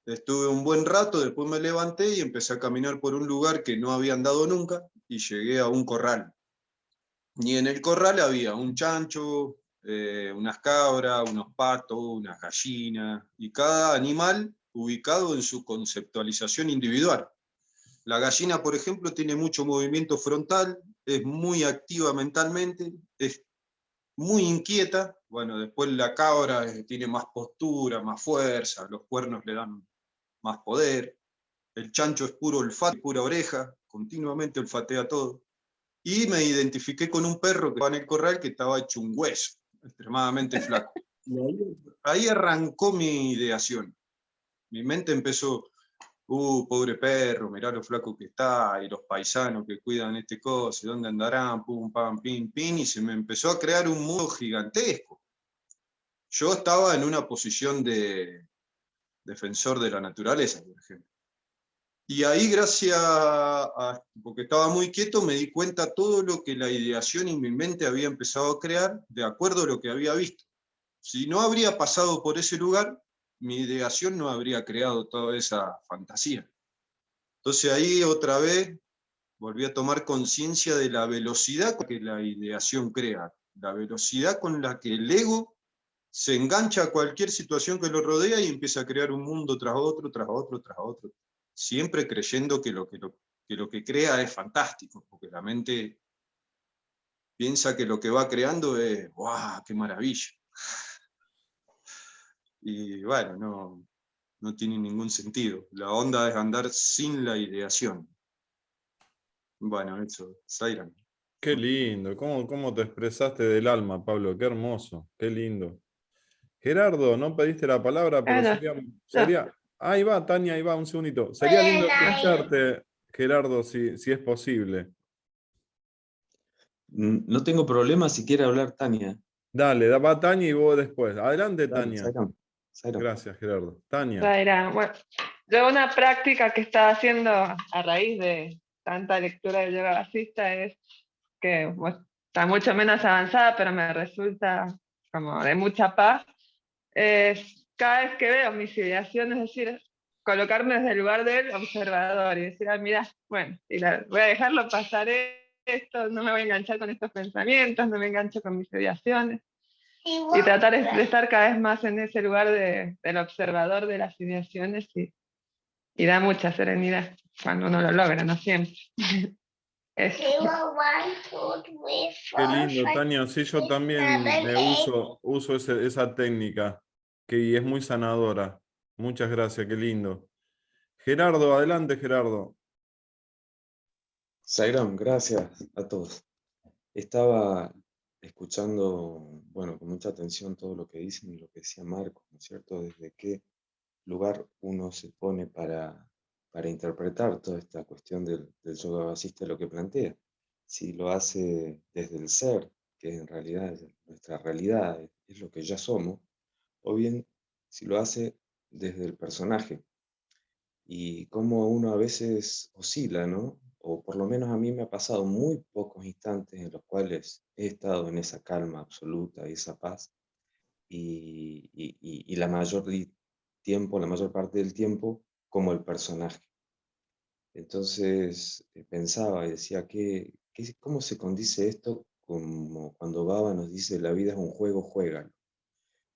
estuve un buen rato, después me levanté y empecé a caminar por un lugar que no había andado nunca, y llegué a un corral. Y en el corral había un chancho, unas cabras, unos patos, unas gallinas, y cada animal ubicado en su conceptualización individual. La gallina, por ejemplo, tiene mucho movimiento frontal, es muy activa mentalmente, es muy inquieta. Bueno, después la cabra tiene más postura, más fuerza, los cuernos le dan más poder. El chancho es puro olfato, pura oreja, continuamente olfatea todo. Y me identifiqué con un perro que estaba en el corral que estaba hecho un hueso, extremadamente flaco. Y ahí arrancó mi ideación. Mi mente empezó, pobre perro, mirá lo flaco que está, y los paisanos que cuidan este coso, ¿dónde andarán? Pum, pam, pim, pim, y se me empezó a crear un mundo gigantesco. Yo estaba en una posición de defensor de la naturaleza, por ejemplo. Y ahí, gracias a, porque estaba muy quieto, me di cuenta todo lo que la ideación y mi mente había empezado a crear de acuerdo a lo que había visto. Si no habría pasado por ese lugar, mi ideación no habría creado toda esa fantasía. Entonces ahí otra vez volví a tomar conciencia de la velocidad que la ideación crea, la velocidad con la que el ego se engancha a cualquier situación que lo rodea y empieza a crear un mundo tras otro, tras otro, tras otro. Siempre creyendo que lo que crea es fantástico, porque la mente piensa que lo que va creando es ¡guau, qué maravilla! Y bueno, no tiene ningún sentido. La onda es andar sin la ideación. Bueno, eso, Zairán. Qué lindo, cómo te expresaste del alma, Pablo, qué hermoso, qué lindo. Gerardo, no pediste la palabra, pero Bueno, no. ahí va, Tania, ahí va, un segundito. Sería lindo escucharte, Gerardo, si es posible. No tengo problema si quiere hablar Tania. Dale, va Tania y vos después. Adelante, Dale, Tania. Sairam. Sairam. Gracias, Gerardo. Tania. Zaira, bueno, yo una práctica que estaba haciendo a raíz de tanta lectura de yoga basista es que bueno, está mucho menos avanzada, pero me resulta como de mucha paz. Es cada vez que veo mis ideaciones, es decir, colocarme desde el lugar del observador y decir, ah, mira, bueno, voy a dejarlo pasar esto, no me voy a enganchar con estos pensamientos, no me engancho con mis ideaciones. Y tratar de estar cada vez más en ese lugar del observador de las ideaciones y da mucha serenidad cuando uno lo logra, no siempre. Eso. Qué lindo, Tania. Sí, yo también uso esa técnica y es muy sanadora. Muchas gracias, qué lindo. Gerardo, adelante, Gerardo. Sairam, gracias a todos. Estaba escuchando, bueno, con mucha atención todo lo que dicen y lo que decía Marco, ¿no es cierto? Desde qué lugar uno se pone para interpretar toda esta cuestión del yoga basista, lo que plantea. Si lo hace desde el ser, que en realidad es nuestra realidad, es lo que ya somos, o bien si lo hace desde el personaje. Y cómo uno a veces oscila, ¿no? O por lo menos a mí me ha pasado muy pocos instantes en los cuales he estado en esa calma absoluta y esa paz, y la tiempo, la mayor parte del tiempo, como el personaje. Entonces pensaba y decía, ¿cómo se condice esto como cuando Baba nos dice la vida es un juego, juégalo?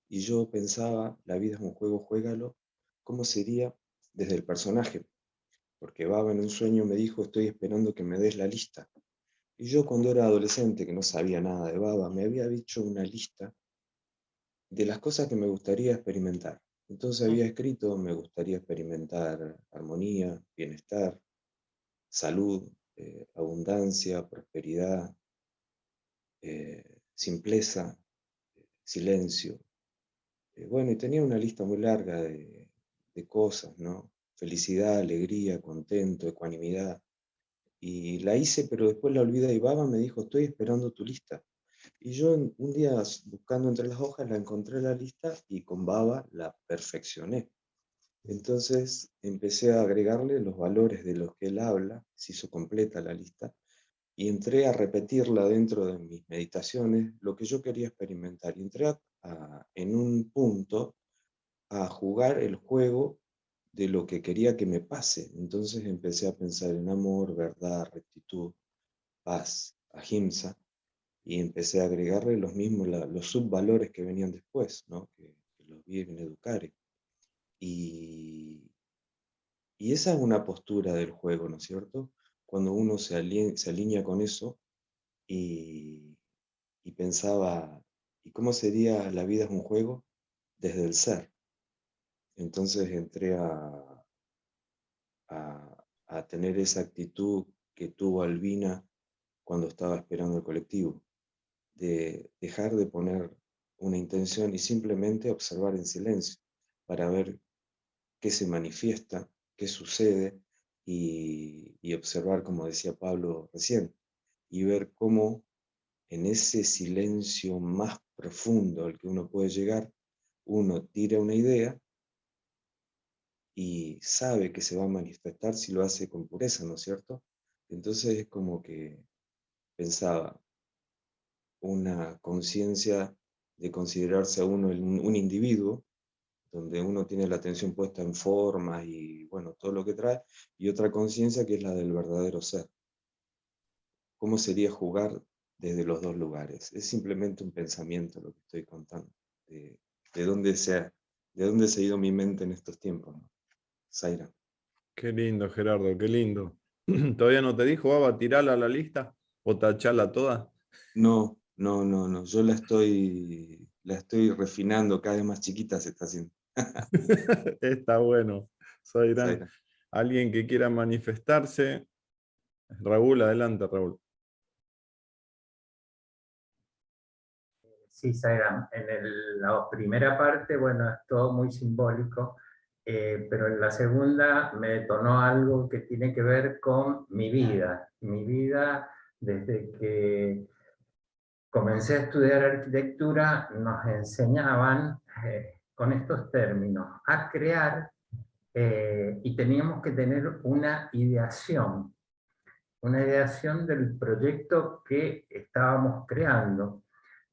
Y yo pensaba, la vida es un juego, juégalo, ¿cómo sería desde el personaje? Porque Baba en un sueño me dijo, estoy esperando que me des la lista. Y yo cuando era adolescente, que no sabía nada de Baba, me había dicho una lista de las cosas que me gustaría experimentar. Entonces había escrito, me gustaría experimentar armonía, bienestar, salud, abundancia, prosperidad, simpleza, silencio. Bueno, y tenía una lista muy larga de cosas, ¿no? Felicidad, alegría, contento, ecuanimidad. Y la hice, pero después la olvidé y Baba me dijo, estoy esperando tu lista. Y yo un día buscando entre las hojas la encontré la lista y con Baba la perfeccioné. Entonces empecé a agregarle los valores de los que él habla, se hizo completa la lista, y entré a repetirla dentro de mis meditaciones, lo que yo quería experimentar. Y entré en un punto a jugar el juego de lo que quería que me pase. Entonces empecé a pensar en amor, verdad, rectitud, paz, ahimsa, y empecé a agregarle los mismos, los subvalores que venían después, ¿no? que los vi en Educare. Y esa es una postura del juego, ¿no es cierto? Cuando uno se alinea con eso y, y pensaba, ¿y cómo sería la vida es un juego? Desde el ser. Entonces entré a tener esa actitud que tuvo Albina cuando estaba esperando el colectivo, de dejar de poner una intención y simplemente observar en silencio para ver qué se manifiesta, qué sucede y observar, como decía Pablo recién, y ver cómo en ese silencio más profundo al que uno puede llegar, uno tira una idea y sabe que se va a manifestar si lo hace con pureza, ¿no es cierto? Entonces es como que pensaba una conciencia de considerarse a uno un individuo, donde uno tiene la atención puesta en formas y bueno, todo lo que trae, y otra conciencia que es la del verdadero ser. ¿Cómo sería jugar desde los dos lugares? Es simplemente un pensamiento lo que estoy contando, de dónde de dónde se ha ido mi mente en estos tiempos, ¿no? Zaira. Qué lindo, Gerardo, qué lindo. ¿Todavía no te dijo, Baba, tirala a la lista o tachala toda? No, no, no, no. Yo la estoy refinando, cada vez más chiquita se está haciendo. Está bueno. Soirán. Zaira. Alguien que quiera manifestarse. Raúl, adelante, Raúl. sí, Sairam, la primera parte, bueno, es todo muy simbólico, pero en la segunda me detonó algo que tiene que ver con mi vida. Mi vida, desde que comencé a estudiar arquitectura, nos enseñaban con estos términos a crear, y teníamos que tener una ideación del proyecto que estábamos creando.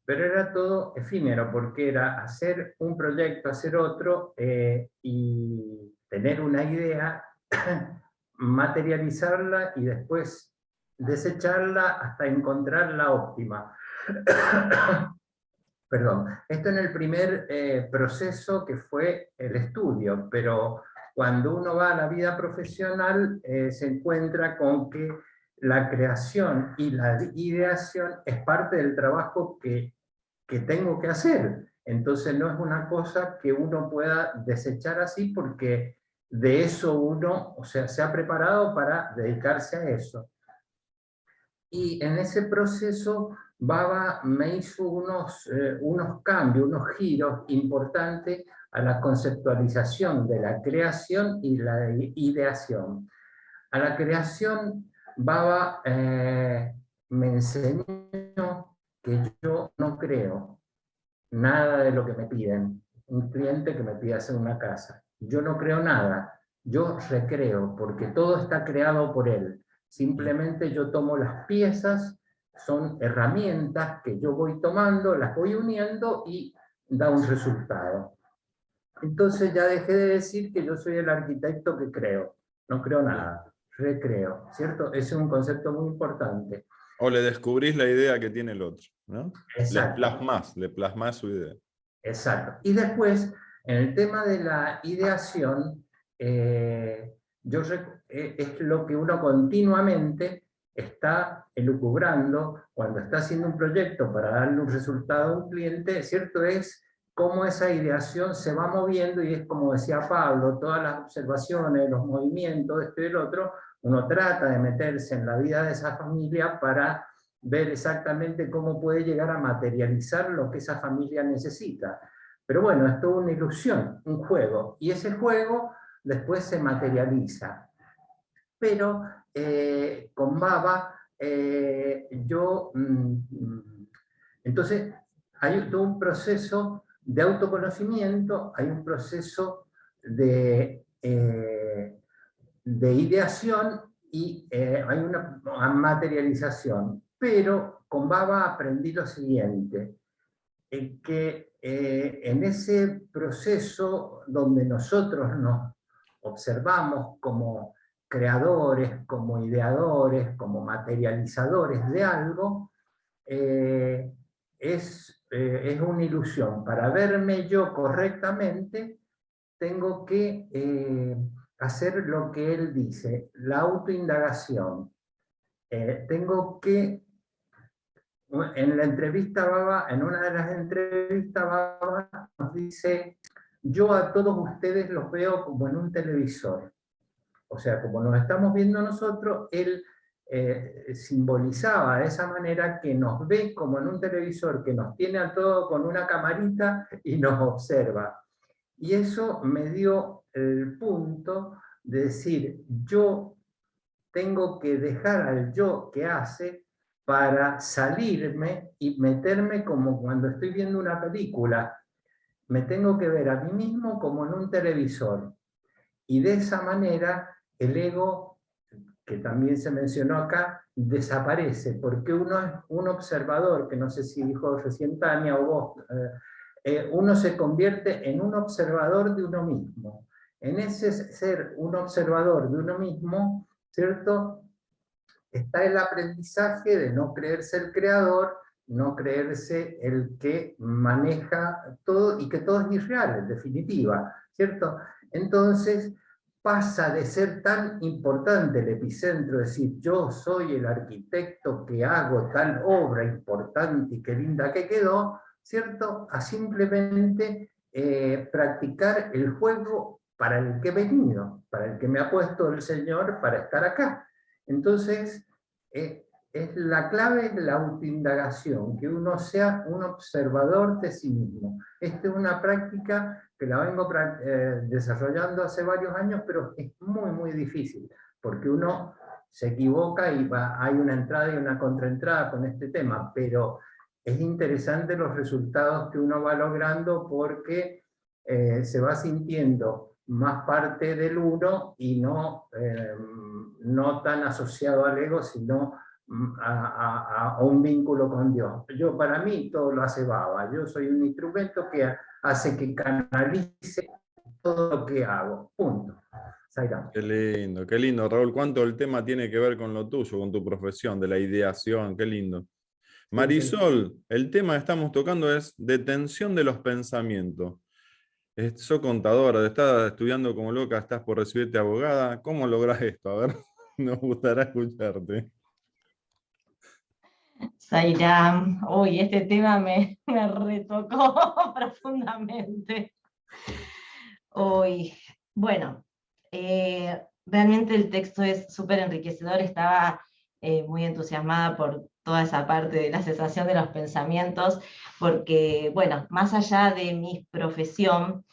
Pero era todo efímero, porque era hacer un proyecto, hacer otro, y tener una idea, materializarla y después desecharla hasta encontrar la óptima. Perdón, esto en el primer proceso, que fue el estudio, pero cuando uno va a la vida profesional se encuentra con que la creación y la ideación es parte del trabajo que tengo que hacer. Entonces no es una cosa que uno pueda desechar así, porque de eso uno, o sea, se ha preparado para dedicarse a eso. Y en ese proceso Baba me hizo unos cambios, unos giros importantes a la conceptualización de la creación y la ideación. A la creación, Baba me enseñó que yo no creo nada de lo que me piden. Un cliente que me pide hacer una casa, yo no creo nada, yo recreo, porque todo está creado por él. Simplemente yo tomo las piezas, son herramientas que yo voy tomando, las voy uniendo y da un resultado. Entonces ya dejé de decir que yo soy el arquitecto que creo, no creo nada, recreo, ¿cierto? Ese es un concepto muy importante. O le descubrís la idea que tiene el otro, ¿no? Exacto. Le plasmás su idea. Exacto. Y después, en el tema de la ideación, es lo que uno continuamente está elucubrando cuando está haciendo un proyecto para darle un resultado a un cliente, ¿cierto? Es cómo esa ideación se va moviendo, y es como decía Pablo, todas las observaciones, los movimientos, esto y el otro, uno trata de meterse en la vida de esa familia para ver exactamente cómo puede llegar a materializar lo que esa familia necesita. Pero bueno, es toda una ilusión, un juego, y ese juego después se materializa. Pero con Baba, entonces hay todo un proceso de autoconocimiento, hay un proceso de ideación, y hay una materialización. Pero con Baba aprendí lo siguiente, que en ese proceso donde nosotros nos observamos como creadores, como ideadores, como materializadores de algo, es una ilusión. Para verme yo correctamente, tengo que hacer lo que él dice, la autoindagación. Tengo que, en la entrevista Baba, en una de las entrevistas Baba nos dice: yo a todos ustedes los veo como en un televisor. O sea, como nos estamos viendo nosotros, él simbolizaba de esa manera que nos ve como en un televisor, que nos tiene a todos con una camarita y nos observa. Y eso me dio el punto de decir: yo tengo que dejar al yo que hace para salirme y meterme como cuando estoy viendo una película. Me tengo que ver a mí mismo como en un televisor. Y de esa manera el ego, que también se mencionó acá, desaparece, porque uno es un observador, que no sé si dijo recién Tania o vos, uno se convierte en un observador de uno mismo. En ese ser un observador de uno mismo, ¿cierto?, está el aprendizaje de no creerse el creador, no creerse el que maneja todo, y que todo es irreal, en definitiva, ¿cierto? Entonces pasa de ser tan importante el epicentro, decir yo soy el arquitecto que hago tal obra importante y qué linda que quedó, ¿cierto?, a simplemente practicar el juego para el que he venido, para el que me ha puesto el Señor para estar acá. Entonces, la clave es la autoindagación, que uno sea un observador de sí mismo. Esta es una práctica que la vengo desarrollando hace varios años, pero es muy, muy difícil, porque uno se equivoca y hay una entrada y una contraentrada con este tema, pero es interesante los resultados que uno va logrando porque se va sintiendo más parte del uno y no tan asociado al ego, sino a un vínculo con Dios. Para mí todo lo hace Baba. Yo soy un instrumento que hace que canalice todo lo que hago. Punto. Qué lindo, Raúl. ¿Cuánto el tema tiene que ver con lo tuyo, con tu profesión, de la ideación? Qué lindo. Marisol, el tema que estamos tocando es detención de los pensamientos. Sos contadora, estás estudiando como loca, estás por recibirte abogada. ¿Cómo lográs esto? A ver, nos gustaría escucharte. Zairam, uy, este tema me retocó profundamente. Uy, bueno, realmente el texto es súper enriquecedor, estaba muy entusiasmada por toda esa parte de la cesación de los pensamientos, porque, bueno, más allá de mi profesión,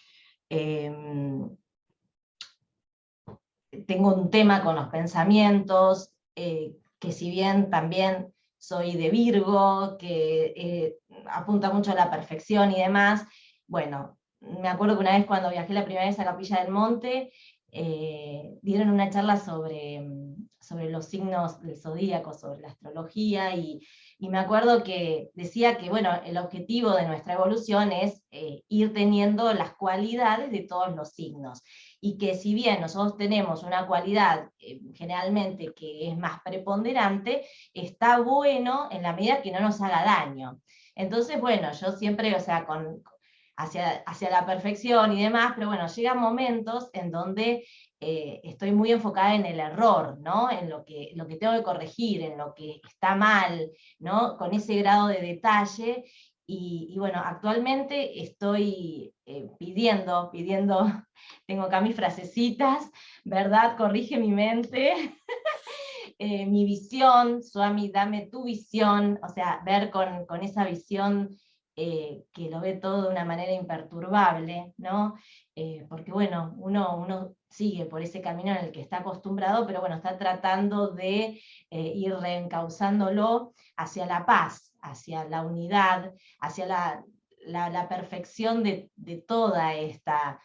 tengo un tema con los pensamientos, que si bien también soy de Virgo, que apunta mucho a la perfección y demás, bueno, me acuerdo que una vez cuando viajé la primera vez a Capilla del Monte, dieron una charla sobre los signos del zodíaco, sobre la astrología, y me acuerdo que decía que, bueno, el objetivo de nuestra evolución es ir teniendo las cualidades de todos los signos, y que si bien nosotros tenemos una cualidad generalmente que es más preponderante, está bueno en la medida que no nos haga daño. Entonces, bueno, yo siempre, o sea, hacia la perfección y demás, pero bueno, llegan momentos en donde estoy muy enfocada en el error, ¿no? En lo que tengo que corregir, en lo que está mal, ¿no? Con ese grado de detalle. Y bueno, actualmente estoy pidiendo, tengo acá mis frasecitas, ¿verdad? Corrige mi mente. Mi visión, Swami, dame tu visión, o sea, ver con esa visión que lo ve todo de una manera imperturbable, ¿no? Porque bueno, uno sigue por ese camino en el que está acostumbrado, pero bueno, está tratando de ir reencauzándolo hacia la paz, hacia la unidad, hacia la perfección de toda esta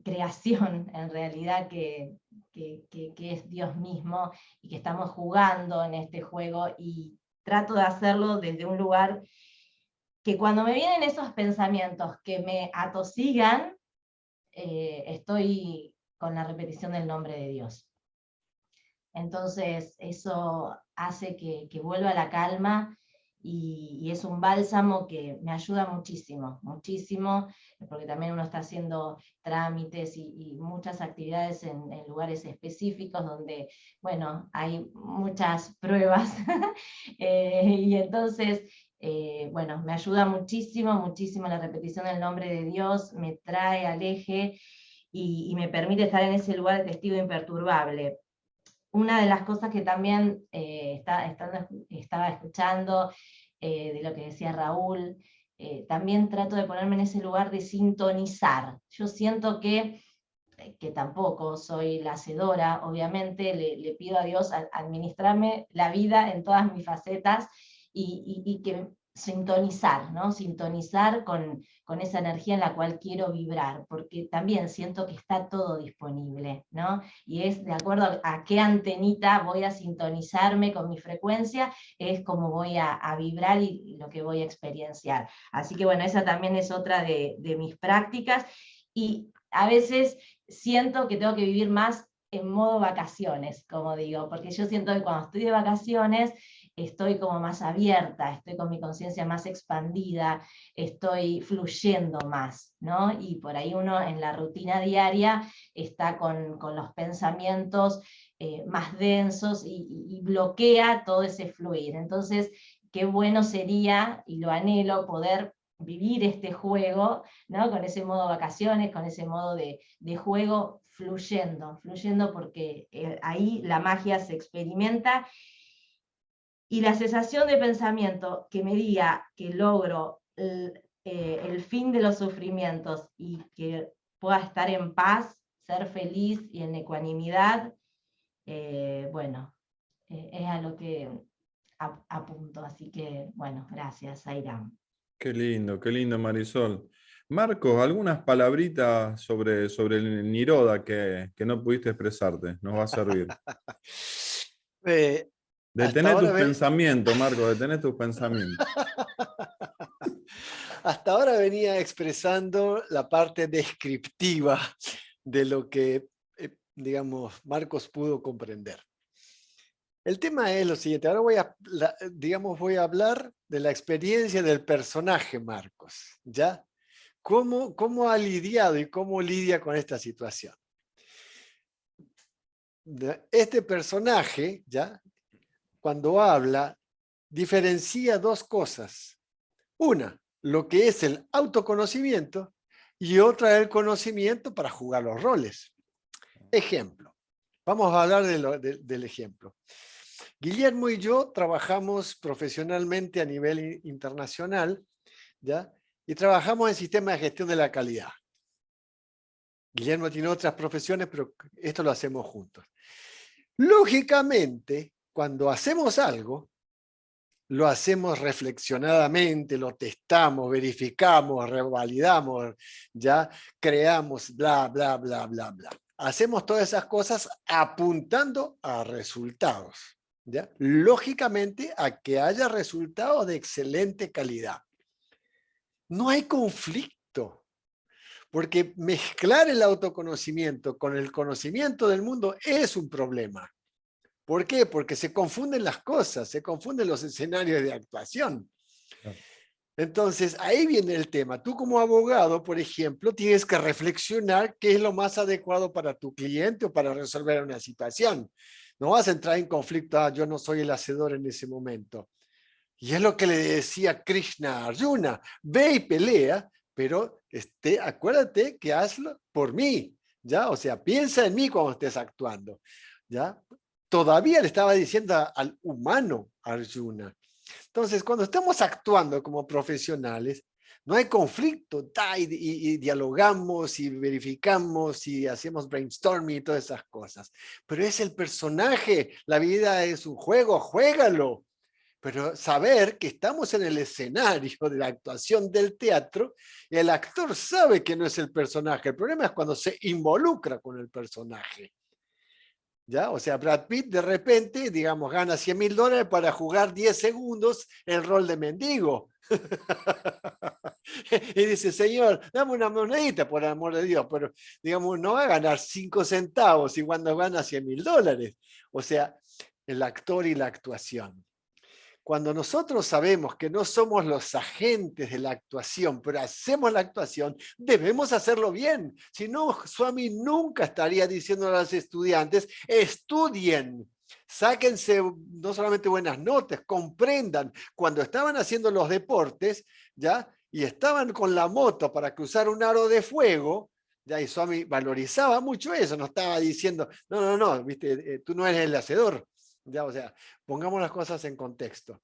creación, en realidad, que es Dios mismo, y que estamos jugando en este juego, y trato de hacerlo desde un lugar que cuando me vienen esos pensamientos que me atosigan, estoy con la repetición del nombre de Dios. Entonces eso hace que vuelva a la calma, y es un bálsamo que me ayuda muchísimo, muchísimo, porque también uno está haciendo trámites y muchas actividades en lugares específicos donde, bueno, hay muchas pruebas, y entonces, bueno, me ayuda muchísimo, muchísimo la repetición del nombre de Dios, me trae al eje y me permite estar en ese lugar de testigo imperturbable. Una de las cosas que también estaba escuchando, de lo que decía Raúl, también trato de ponerme en ese lugar de sintonizar. Yo siento que tampoco soy la hacedora, obviamente, le pido a Dios administrarme la vida en todas mis facetas, y que sintonizar, ¿no? Sintonizar con esa energía en la cual quiero vibrar, porque también siento que está todo disponible, ¿no? Y es de acuerdo a qué antenita voy a sintonizarme con mi frecuencia, es como voy a vibrar y lo que voy a experienciar. Así que bueno, esa también es otra de mis prácticas, y a veces siento que tengo que vivir más en modo vacaciones, como digo, porque yo siento que cuando estoy de vacaciones estoy como más abierta, estoy con mi conciencia más expandida, estoy fluyendo más, ¿no? Y por ahí uno en la rutina diaria está con los pensamientos más densos, y bloquea todo ese fluir. Entonces, qué bueno sería, y lo anhelo, poder vivir este juego, ¿no? Con ese modo vacaciones, con ese modo de juego, fluyendo, porque ahí la magia se experimenta, Y la cesación de pensamiento que me diga que logro el fin de los sufrimientos y que pueda estar en paz, ser feliz y en ecuanimidad, bueno, es a lo que apunto. Así que, bueno, gracias, Airam. Qué lindo, Marisol. Marcos, algunas palabritas sobre el Niroda que no pudiste expresarte, nos va a servir. Hasta Detené tus ahora pensamientos, Marcos, detené tus pensamientos. Hasta ahora venía expresando la parte descriptiva de lo que, digamos, Marcos pudo comprender. El tema es lo siguiente, ahora voy a hablar de la experiencia del personaje Marcos, ¿ya? ¿Cómo ha lidiado y cómo lidia con esta situación? Este personaje, ¿ya? Cuando habla, diferencia dos cosas. Una, lo que es el autoconocimiento, y otra, el conocimiento para jugar los roles. Ejemplo. Vamos a hablar del ejemplo. Guillermo y yo trabajamos profesionalmente a nivel internacional, ¿ya? Y trabajamos en sistemas de gestión de la calidad. Guillermo tiene otras profesiones, pero esto lo hacemos juntos. Lógicamente, cuando hacemos algo, lo hacemos reflexionadamente, lo testamos, verificamos, revalidamos, ya creamos, bla, bla, bla, bla, bla. Hacemos todas esas cosas apuntando a resultados, ¿ya? Lógicamente, a que haya resultados de excelente calidad. No hay conflicto, porque mezclar el autoconocimiento con el conocimiento del mundo es un problema. ¿Por qué? Porque se confunden las cosas, se confunden los escenarios de actuación. Entonces, ahí viene el tema. Tú como abogado, por ejemplo, tienes que reflexionar qué es lo más adecuado para tu cliente o para resolver una situación. No vas a entrar en conflicto, yo no soy el hacedor en ese momento. Y es lo que le decía Krishna a Arjuna, ve y pelea, pero acuérdate que hazlo por mí, ¿ya? O sea, piensa en mí cuando estés actuando, ¿ya? Todavía le estaba diciendo al humano Arjuna. Entonces, cuando estamos actuando como profesionales, no hay conflicto, y dialogamos y verificamos y hacemos brainstorming y todas esas cosas. Pero es el personaje, la vida es un juego, juégalo. Pero saber que estamos en el escenario de la actuación del teatro, y el actor sabe que no es el personaje. El problema es cuando se involucra con el personaje. ¿Ya? O sea, Brad Pitt de repente, digamos, gana $100.000 para jugar 10 segundos el rol de mendigo. Y dice, señor, dame una monedita por el amor de Dios, pero digamos, no va a ganar 5 centavos y cuando gana $100.000. O sea, el actor y la actuación. Cuando nosotros sabemos que no somos los agentes de la actuación, pero hacemos la actuación, debemos hacerlo bien. Si no, Swami nunca estaría diciendo a los estudiantes, estudien, sáquense no solamente buenas notas, comprendan. Cuando estaban haciendo los deportes, ¿ya? Y estaban con la moto para cruzar un aro de fuego, ¿ya? Y Swami valorizaba mucho eso, no estaba diciendo, no, ¿viste? Tú no eres el hacedor. Ya, o sea, pongamos las cosas en contexto.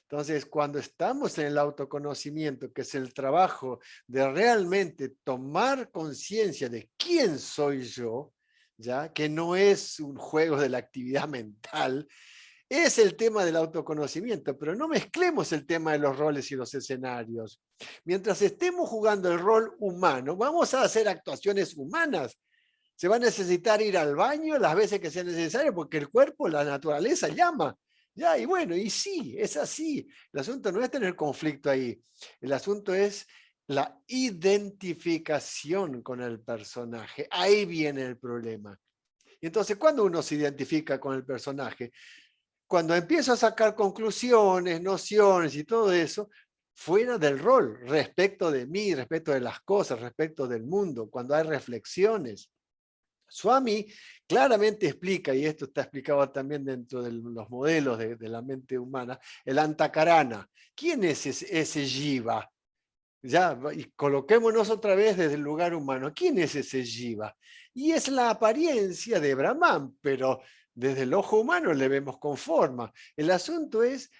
Entonces, cuando estamos en el autoconocimiento, que es el trabajo de realmente tomar conciencia de quién soy yo, ¿ya? Que no es un juego de la actividad mental, es el tema del autoconocimiento, pero no mezclemos el tema de los roles y los escenarios. Mientras estemos jugando el rol humano, vamos a hacer actuaciones humanas. Se va a necesitar ir al baño las veces que sea necesario porque el cuerpo, la naturaleza llama. Ya, y bueno, y sí, es así. El asunto no es tener conflicto ahí. El asunto es la identificación con el personaje. Ahí viene el problema. Y entonces, ¿cuándo uno se identifica con el personaje? Cuando empiezo a sacar conclusiones, nociones y todo eso, fuera del rol, respecto de mí, respecto de las cosas, respecto del mundo, cuando hay reflexiones. Swami claramente explica, y esto está explicado también dentro de los modelos de la mente humana, el Antakarana. ¿Quién es ese Jiva? Ya, y coloquémonos otra vez desde el lugar humano. ¿Quién es ese Jiva? Y es la apariencia de Brahman, pero desde el ojo humano le vemos con forma. El asunto es,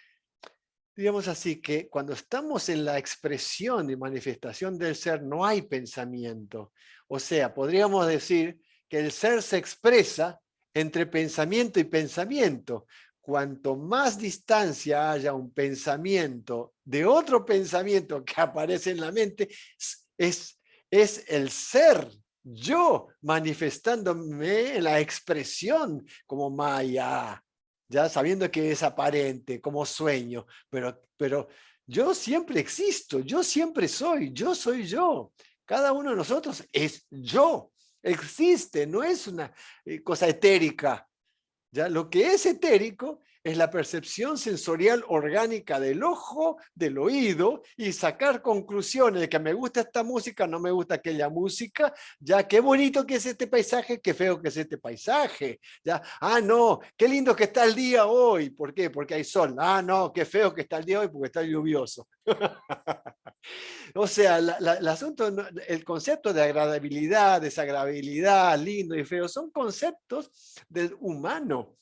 digamos así, que cuando estamos en la expresión y manifestación del ser, no hay pensamiento. O sea, podríamos decir que el ser se expresa entre pensamiento y pensamiento. Cuanto más distancia haya un pensamiento de otro pensamiento que aparece en la mente, es el ser, yo, manifestándome en la expresión como Maya, ya sabiendo que es aparente, como sueño, pero yo siempre existo, yo siempre soy yo. Cada uno de nosotros es yo, existe, no es una cosa etérica. ¿Ya? Lo que es etérico es la percepción sensorial orgánica del ojo, del oído, y sacar conclusiones de que me gusta esta música, no me gusta aquella música, ya qué bonito que es este paisaje, qué feo que es este paisaje, ya, ah no, qué lindo que está el día hoy, ¿por qué? Porque hay sol, ah no, qué feo que está el día hoy porque está lluvioso. O sea, el asunto, el concepto de agradabilidad, desagradabilidad, lindo y feo, son conceptos del humano.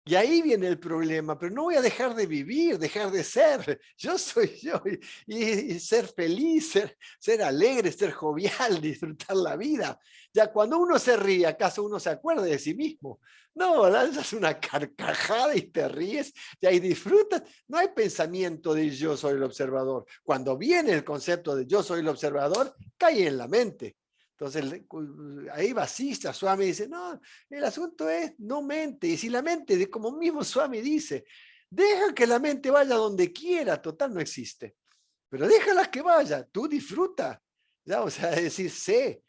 Y ahí viene el problema, pero no voy a dejar de vivir, dejar de ser. Yo soy yo y ser feliz, ser alegre, ser jovial, disfrutar la vida. Ya cuando uno se ríe, ¿acaso uno se acuerda de sí mismo? No, lanzas una carcajada y te ríes y ahí disfrutas. No hay pensamiento de yo soy el observador. Cuando viene el concepto de yo soy el observador, cae en la mente. Entonces, ahí Vasista, Swami dice, no, el asunto es no mente. Y si la mente, como mismo Swami dice, deja que la mente vaya donde quiera, total no existe. Pero déjala que vaya, tú disfruta. ¿Ya? O sea, es decir, sé.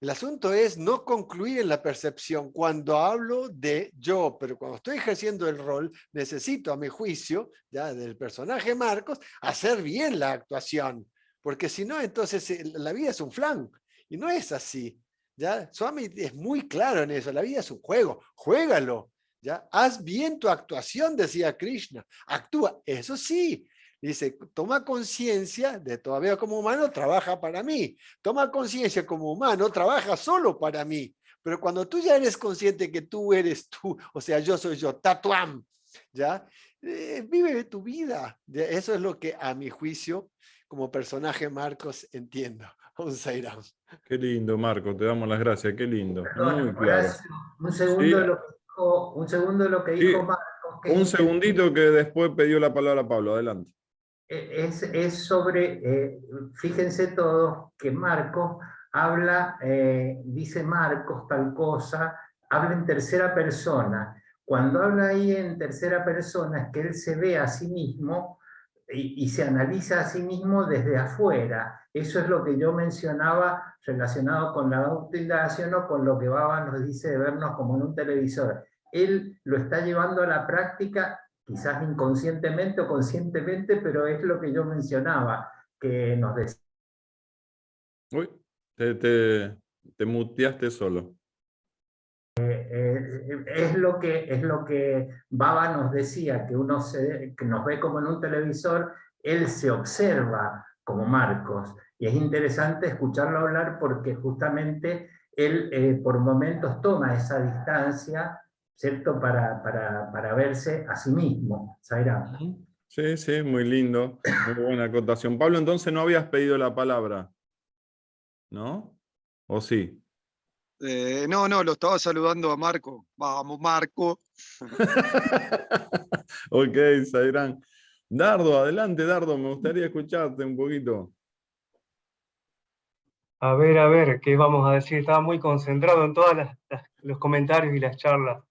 El asunto es no concluir en la percepción cuando hablo de yo, pero cuando estoy ejerciendo el rol, necesito, a mi juicio, ya del personaje Marcos, hacer bien la actuación. Porque si no, entonces la vida es un flan. Y no es así. ¿Ya? Swami es muy claro en eso. La vida es un juego. Juégalo. ¿Ya? Haz bien tu actuación, decía Krishna. Actúa. Eso sí. Dice, toma conciencia de todavía como humano, trabaja para mí. Toma conciencia como humano, trabaja solo para mí. Pero cuando tú ya eres consciente que tú eres tú, o sea, yo soy yo, tatuam, ¿ya? Vive tu vida. Eso es lo que a mi juicio, como personaje Marcos, entiendo. Un Sairam. Qué lindo, Marco, te damos las gracias, qué lindo. Perdón, Muy claro. Horacio, un segundo de lo que dijo Marcos. Que un segundito que después pidió la palabra Pablo, adelante. Es sobre, fíjense todos que Marcos habla, dice Marcos tal cosa, habla en tercera persona. Cuando habla ahí en tercera persona es que él se ve a sí mismo y se analiza a sí mismo desde afuera. Eso es lo que yo mencionaba relacionado con la autoindagación o con lo que Baba nos dice de vernos como en un televisor. Él lo está llevando a la práctica, quizás inconscientemente o conscientemente, pero es lo que yo mencionaba, que nos decía. Uy, te muteaste solo. Es lo que Baba nos decía, que que nos ve como en un televisor, él se observa como Marcos. Y es interesante escucharlo hablar porque justamente él por momentos toma esa distancia, ¿cierto? Para verse a sí mismo. Zaira. Sí, muy lindo. Muy buena acotación. Pablo, entonces no habías pedido la palabra, ¿no? ¿O sí? No, lo estaba saludando a Marco. Vamos, Marco. Ok, Zairán. Dardo, adelante, Dardo, me gustaría escucharte un poquito. A ver, ¿qué vamos a decir? Estaba muy concentrado en todos los comentarios y las charlas,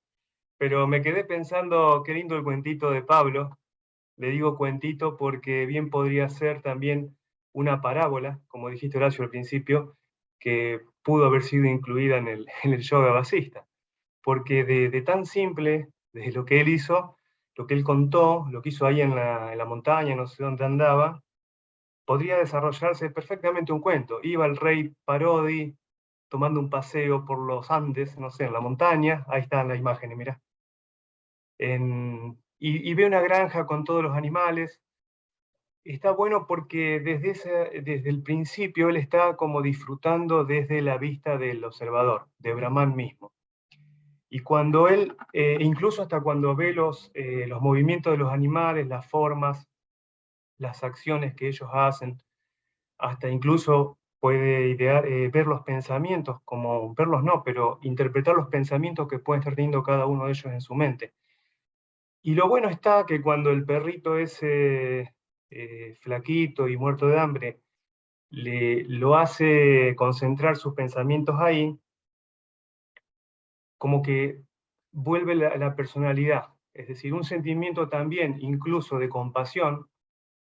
pero me quedé pensando, qué lindo el cuentito de Pablo. Le digo cuentito porque bien podría ser también una parábola, como dijiste Horacio al principio, que pudo haber sido incluida en el yoga basista. Porque de tan simple, de lo que él hizo, lo que él contó, lo que hizo ahí en la montaña, no sé dónde andaba, podría desarrollarse perfectamente un cuento. Iba el rey Parodi tomando un paseo por los Andes, no sé, en la montaña, ahí están las imágenes, mirá. Y ve una granja con todos los animales. Está bueno porque desde el principio él está como disfrutando desde la vista del observador, de Brahman mismo. Y cuando él, incluso hasta cuando ve los movimientos de los animales, las formas, las acciones que ellos hacen, hasta incluso puede idear, ver los pensamientos, como verlos no, pero interpretar los pensamientos que pueden estar teniendo cada uno de ellos en su mente. Y lo bueno está que cuando el perrito ese flaquito y muerto de hambre lo hace concentrar sus pensamientos ahí, como que vuelve la personalidad, es decir, un sentimiento también incluso de compasión,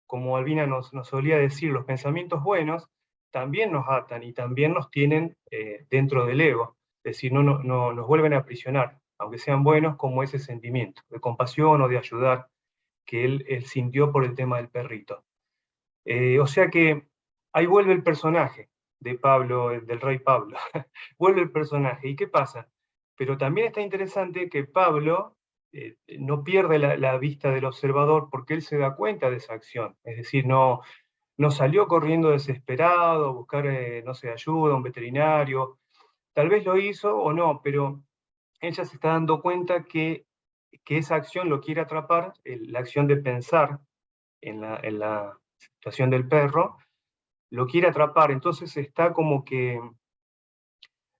como Albina nos solía decir, los pensamientos buenos también nos atan y también nos tienen dentro del ego, es decir, no nos vuelven a aprisionar, aunque sean buenos, como ese sentimiento de compasión o de ayudar que él sintió por el tema del perrito. O sea que ahí vuelve el personaje de Pablo, del rey Pablo, vuelve el personaje. ¿Y qué pasa? Pero también está interesante que Pablo no pierde la vista del observador porque él se da cuenta de esa acción. Es decir, no salió corriendo desesperado a buscar, no sé, ayuda, un veterinario. Tal vez lo hizo o no, pero ella se está dando cuenta que esa acción lo quiere atrapar, la acción de pensar en la situación del perro, lo quiere atrapar. Entonces está como que,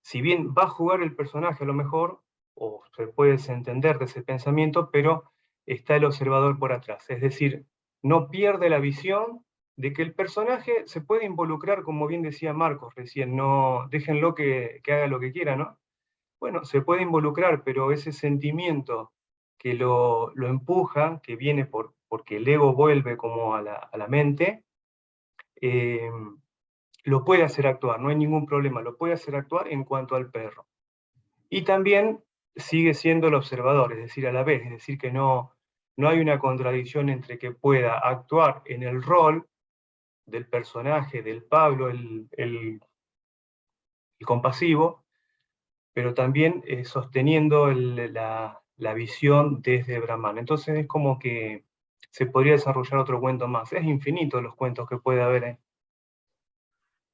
si bien va a jugar el personaje a lo mejor, o se puede desentender de ese pensamiento, pero está el observador por atrás. Es decir, no pierde la visión de que el personaje se puede involucrar, como bien decía Marcos recién, no déjenlo que haga lo que quiera, ¿no? Bueno, se puede involucrar, pero ese sentimiento que lo empuja, que viene porque el ego vuelve como a la mente, lo puede hacer actuar, no hay ningún problema, lo puede hacer actuar en cuanto al perro. Y también sigue siendo el observador, es decir, a la vez, es decir, que no hay una contradicción entre que pueda actuar en el rol del personaje, del Pablo, el compasivo, pero también sosteniendo la visión desde Brahman. Entonces es como que se podría desarrollar otro cuento más. Es infinito los cuentos que puede haber.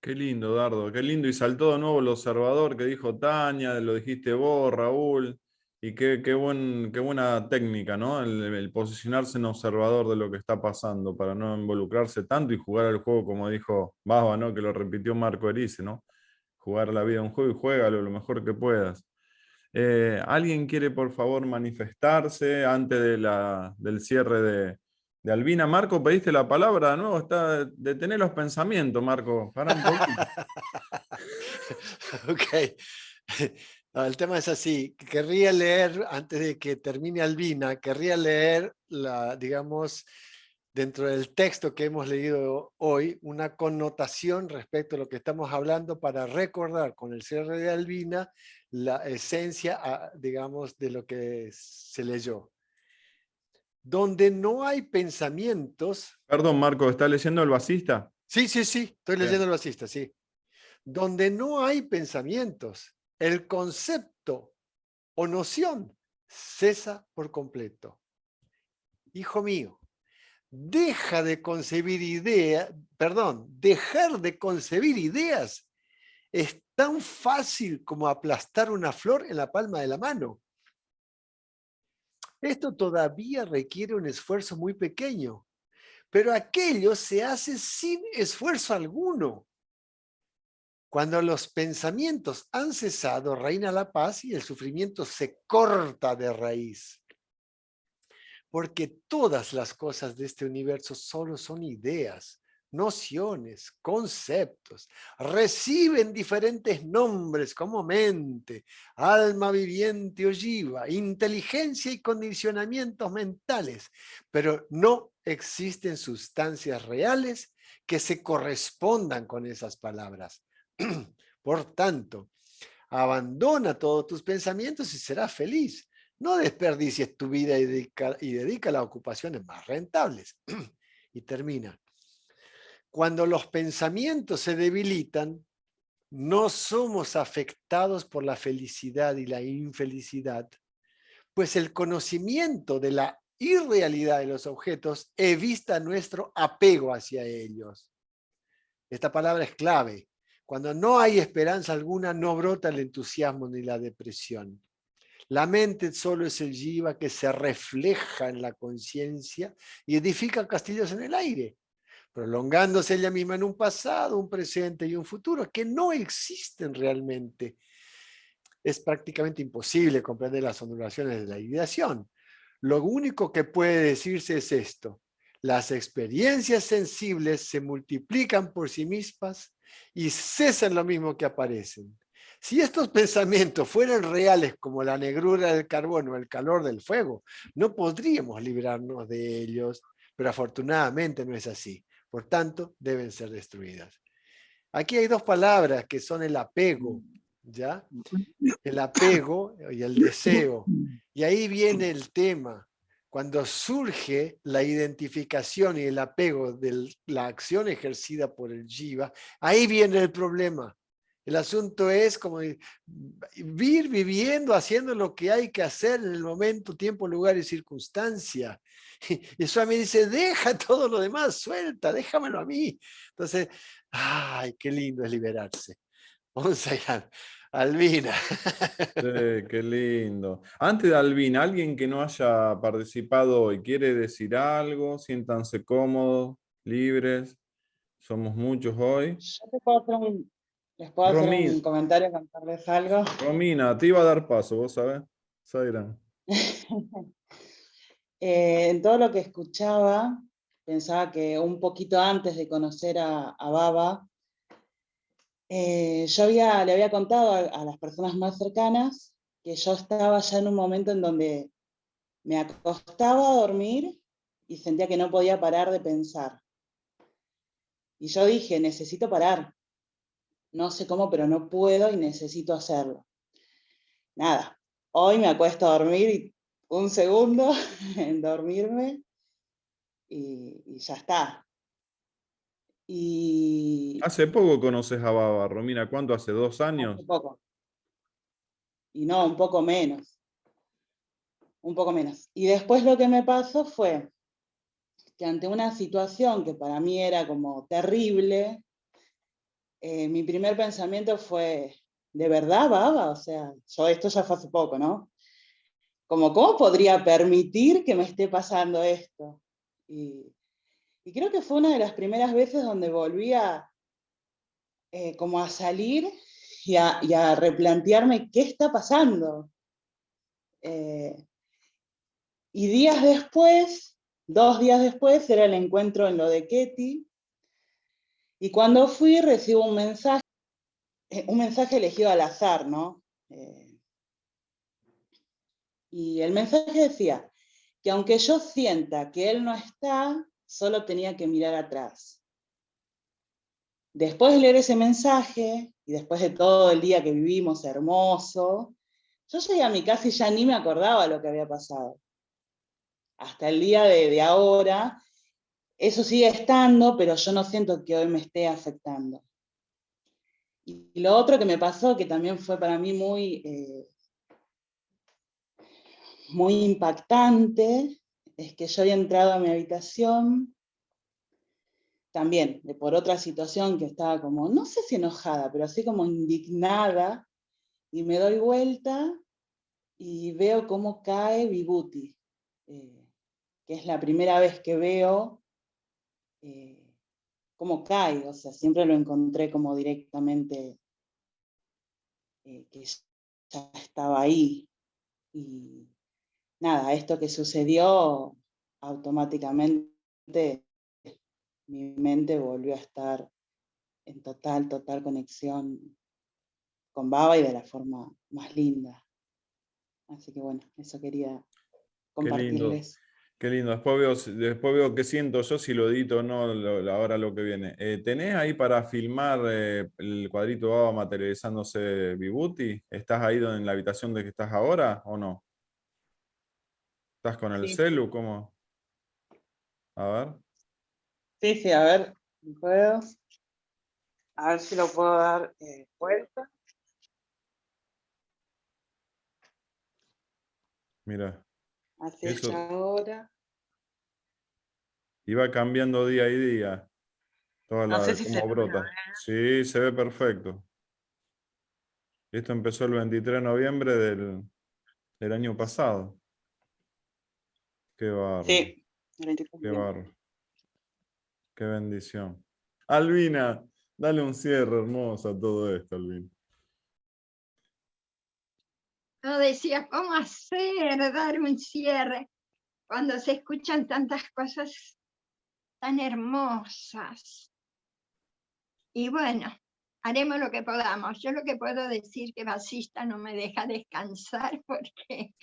Qué lindo, Dardo, qué lindo. Y saltó de nuevo el observador que dijo Tania, lo dijiste vos, Raúl. Y qué buena técnica, ¿no? El posicionarse en observador de lo que está pasando para no involucrarse tanto y jugar al juego, como dijo Baba, ¿no? Que lo repitió Marco Erice, ¿no? Jugar la vida a un juego y juégalo lo mejor que puedas. ¿Alguien quiere, por favor, manifestarse antes del cierre de Albina? Marco, pediste la palabra de nuevo. Detener los pensamientos, Marco. Pará un poquito. Ok. No, el tema es así. Querría leer, antes de que termine Albina, querría leer, digamos, dentro del texto que hemos leído hoy, una connotación respecto a lo que estamos hablando para recordar con el cierre de Albina la esencia, digamos, de lo que se leyó. Donde no hay pensamientos... Perdón, Marco, ¿está leyendo el basista? Sí, estoy leyendo el basista, sí. Donde no hay pensamientos, el concepto o noción cesa por completo. Hijo mío, dejar de concebir ideas es tan fácil como aplastar una flor en la palma de la mano. Esto todavía requiere un esfuerzo muy pequeño, pero aquello se hace sin esfuerzo alguno. Cuando los pensamientos han cesado, reina la paz y el sufrimiento se corta de raíz. Porque todas las cosas de este universo solo son ideas, nociones, conceptos. Reciben diferentes nombres como mente, alma viviente o jiva, inteligencia y condicionamientos mentales, pero no existen sustancias reales que se correspondan con esas palabras. Por tanto, abandona todos tus pensamientos y serás feliz. No desperdicies tu vida y dedícala a ocupaciones más rentables. Y termina. Cuando los pensamientos se debilitan, no somos afectados por la felicidad y la infelicidad, pues el conocimiento de la irrealidad de los objetos evita nuestro apego hacia ellos. Esta palabra es clave. Cuando no hay esperanza alguna, no brota el entusiasmo ni la depresión. La mente solo es el jiva que se refleja en la conciencia y edifica castillos en el aire, prolongándose ella misma en un pasado, un presente y un futuro que no existen realmente. Es prácticamente imposible comprender las ondulaciones de la ideación. Lo único que puede decirse es esto: las experiencias sensibles se multiplican por sí mismas y cesan lo mismo que aparecen. Si estos pensamientos fueran reales como la negrura del carbón o el calor del fuego, no podríamos librarnos de ellos, pero afortunadamente no es así. Por tanto, deben ser destruidas. Aquí hay dos palabras que son el apego, ¿ya? El apego y el deseo. Y ahí viene el tema. Cuando surge la identificación y el apego de la acción ejercida por el jiva, ahí viene el problema. El asunto es como ir viviendo, haciendo lo que hay que hacer en el momento, tiempo, lugar y circunstancia. Y eso a mí dice, deja todo lo demás, suelta, déjamelo a mí. Entonces, ay, qué lindo es liberarse. Vamos allá. Albina. Sí, qué lindo. Antes de Albina, alguien que no haya participado hoy, ¿quiere decir algo? Siéntanse cómodos, libres. Somos muchos hoy. Yo te puedo les puedo hacer un comentario, contarles algo. Romina, te iba a dar paso, vos sabés. Zaira. En todo lo que escuchaba, pensaba que un poquito antes de conocer a Baba, yo le había contado a las personas más cercanas que yo estaba ya en un momento en donde me acostaba a dormir y sentía que no podía parar de pensar. Y yo dije, necesito parar. No sé cómo, pero no puedo y necesito hacerlo. Nada, hoy me acuesto a dormir y un segundo en dormirme y ya está. Y Hace poco conoces a Baba, Romina. ¿Cuánto hace? ¿2 años? hace poco. Y no, un poco menos. Un poco menos. Y después lo que me pasó fue que ante una situación que para mí era como terrible, mi primer pensamiento fue, ¿de verdad, Baba? O sea, esto ya fue hace poco, ¿no? Como, ¿cómo podría permitir que me esté pasando esto? Y creo que fue una de las primeras veces donde volví como a salir y a replantearme qué está pasando. Y días después, 2 días después, era el encuentro en lo de Ketty, y cuando fui recibo un mensaje elegido al azar, ¿no? Y el mensaje decía que aunque yo sienta que él no está, solo tenía que mirar atrás. Después de leer ese mensaje, y después de todo el día que vivimos hermoso, yo llegué a mi casa y ya ni me acordaba lo que había pasado. Hasta el día de ahora, eso sigue estando, pero yo no siento que hoy me esté afectando. Y lo otro que me pasó, que también fue para mí muy impactante, es que yo había entrado a mi habitación, también por otra situación que estaba como, no sé si enojada, pero así como indignada, y me doy vuelta y veo cómo cae Vibhuti, que es la primera vez que veo cómo cae, o sea, siempre lo encontré como directamente que ya estaba ahí. Y nada, esto que sucedió, automáticamente mi mente volvió a estar en total conexión con Baba y de la forma más linda. Así que bueno, eso quería compartirles. Qué lindo. Después veo qué siento yo, si lo edito o no, ahora lo que viene. ¿Tenés ahí para filmar el cuadrito Baba materializándose Vibhuti? ¿Estás ahí en la habitación de que estás ahora o no? ¿Estás con el celu? ¿Cómo? A ver. Sí, a ver, ¿puedo? A ver si lo puedo dar vuelta. Mira. Así es ahora. Y va cambiando día y día. No sé si cómo brota. Sí, se ve perfecto. Esto empezó el 23 de noviembre del El año pasado. Qué bárbaro. Sí, el 23 Qué de noviembre. bárbaro. Qué bendición. Albina, dale un cierre hermoso a todo esto, Albina. No decía, ¿cómo hacer, dar un cierre? Cuando se escuchan tantas cosas tan hermosas. Y bueno, haremos lo que podamos. Yo lo que puedo decir que Basista no me deja descansar porque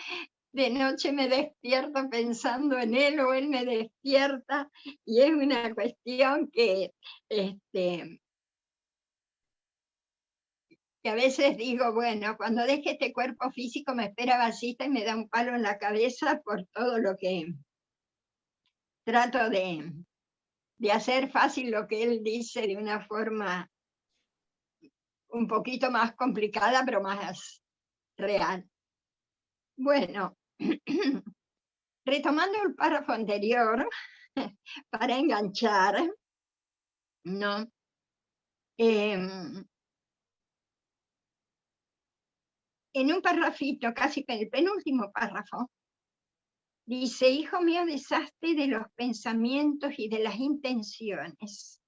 de noche me despierto pensando en él o él me despierta y es una cuestión que a veces digo, bueno, cuando deje este cuerpo físico me espera Basista y me da un palo en la cabeza por todo lo que trato de hacer fácil lo que él dice de una forma un poquito más complicada, pero más real. Bueno, retomando el párrafo anterior, para enganchar, ¿no? En un parrafito, casi el penúltimo párrafo, dice, hijo mío, deshazte de los pensamientos y de las intenciones.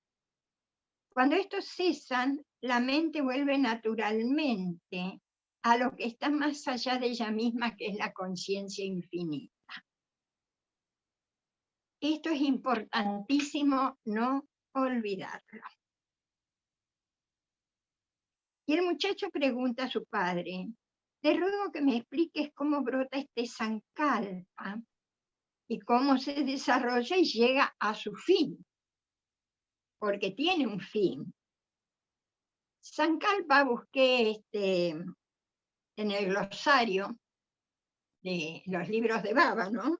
Cuando estos cesan, la mente vuelve naturalmente a lo que está más allá de ella misma, que es la conciencia infinita. Esto es importantísimo no olvidarlo. Y el muchacho pregunta a su padre, te ruego que me expliques cómo brota este sankalpa y cómo se desarrolla y llega a su fin, porque tiene un fin. Sankalpa busqué en el glosario de los libros de Baba, ¿no?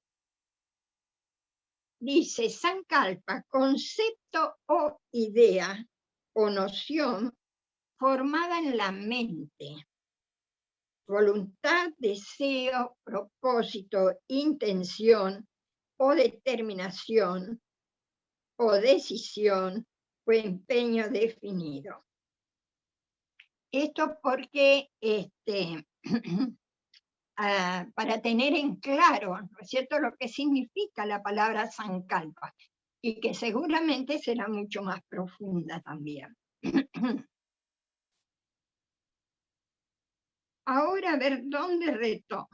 Dice, sankalpa, concepto o idea o noción formada en la mente. Voluntad, deseo, propósito, intención o determinación o decisión o empeño definido. Esto porque para tener en claro, ¿no es cierto?, lo que significa la palabra sankalpa, y que seguramente será mucho más profunda también. Ahora a ver dónde retomo.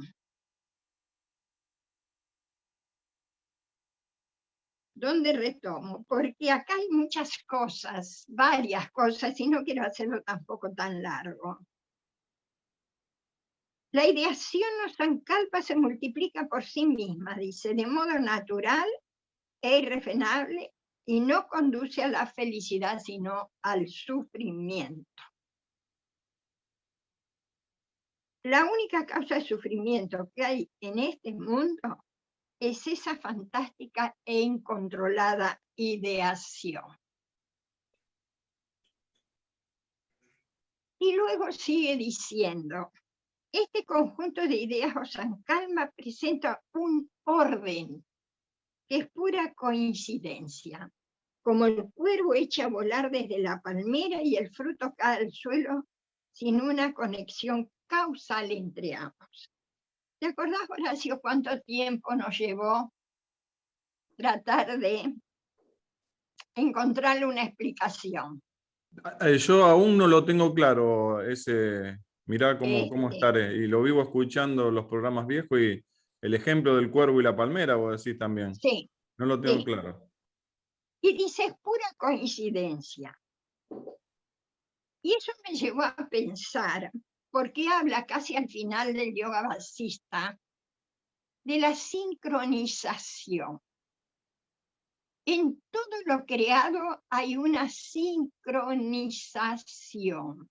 ¿Dónde retomo? Porque acá hay muchas cosas, varias cosas, y no quiero hacerlo tampoco tan largo. La ideación o sankalpa se multiplica por sí misma, dice, de modo natural e irrefrenable, y no conduce a la felicidad, sino al sufrimiento. La única causa de sufrimiento que hay en este mundo es esa fantástica e incontrolada ideación. Y luego sigue diciendo, este conjunto de ideas o sankalpa presenta un orden que es pura coincidencia, como el cuervo echa a volar desde la palmera y el fruto cae al suelo sin una conexión causal entre ambos. ¿Te acordás, Horacio, cuánto tiempo nos llevó tratar de encontrarle una explicación? Yo aún no lo tengo claro, mirá cómo estaré. Y lo vivo escuchando los programas viejos y el ejemplo del cuervo y la palmera, vos decís también. Sí. No lo tengo Sí. claro. Y dice, es pura coincidencia. Y eso me llevó a pensar, porque habla casi al final del yoga vasista, de la sincronización. En todo lo creado hay una sincronización.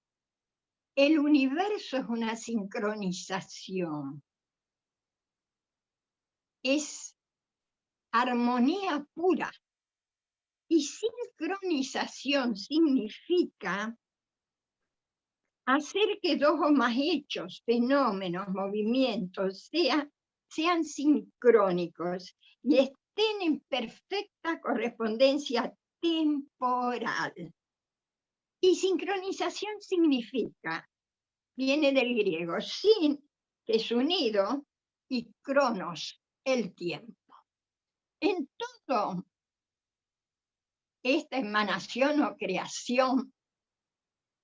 El universo es una sincronización. Es armonía pura. Y sincronización significa hacer que dos o más hechos, fenómenos, movimientos sean sincrónicos y estén en perfecta correspondencia temporal. Y sincronización significa, viene del griego, sin, que es unido, y cronos, el tiempo. En todo esta emanación o creación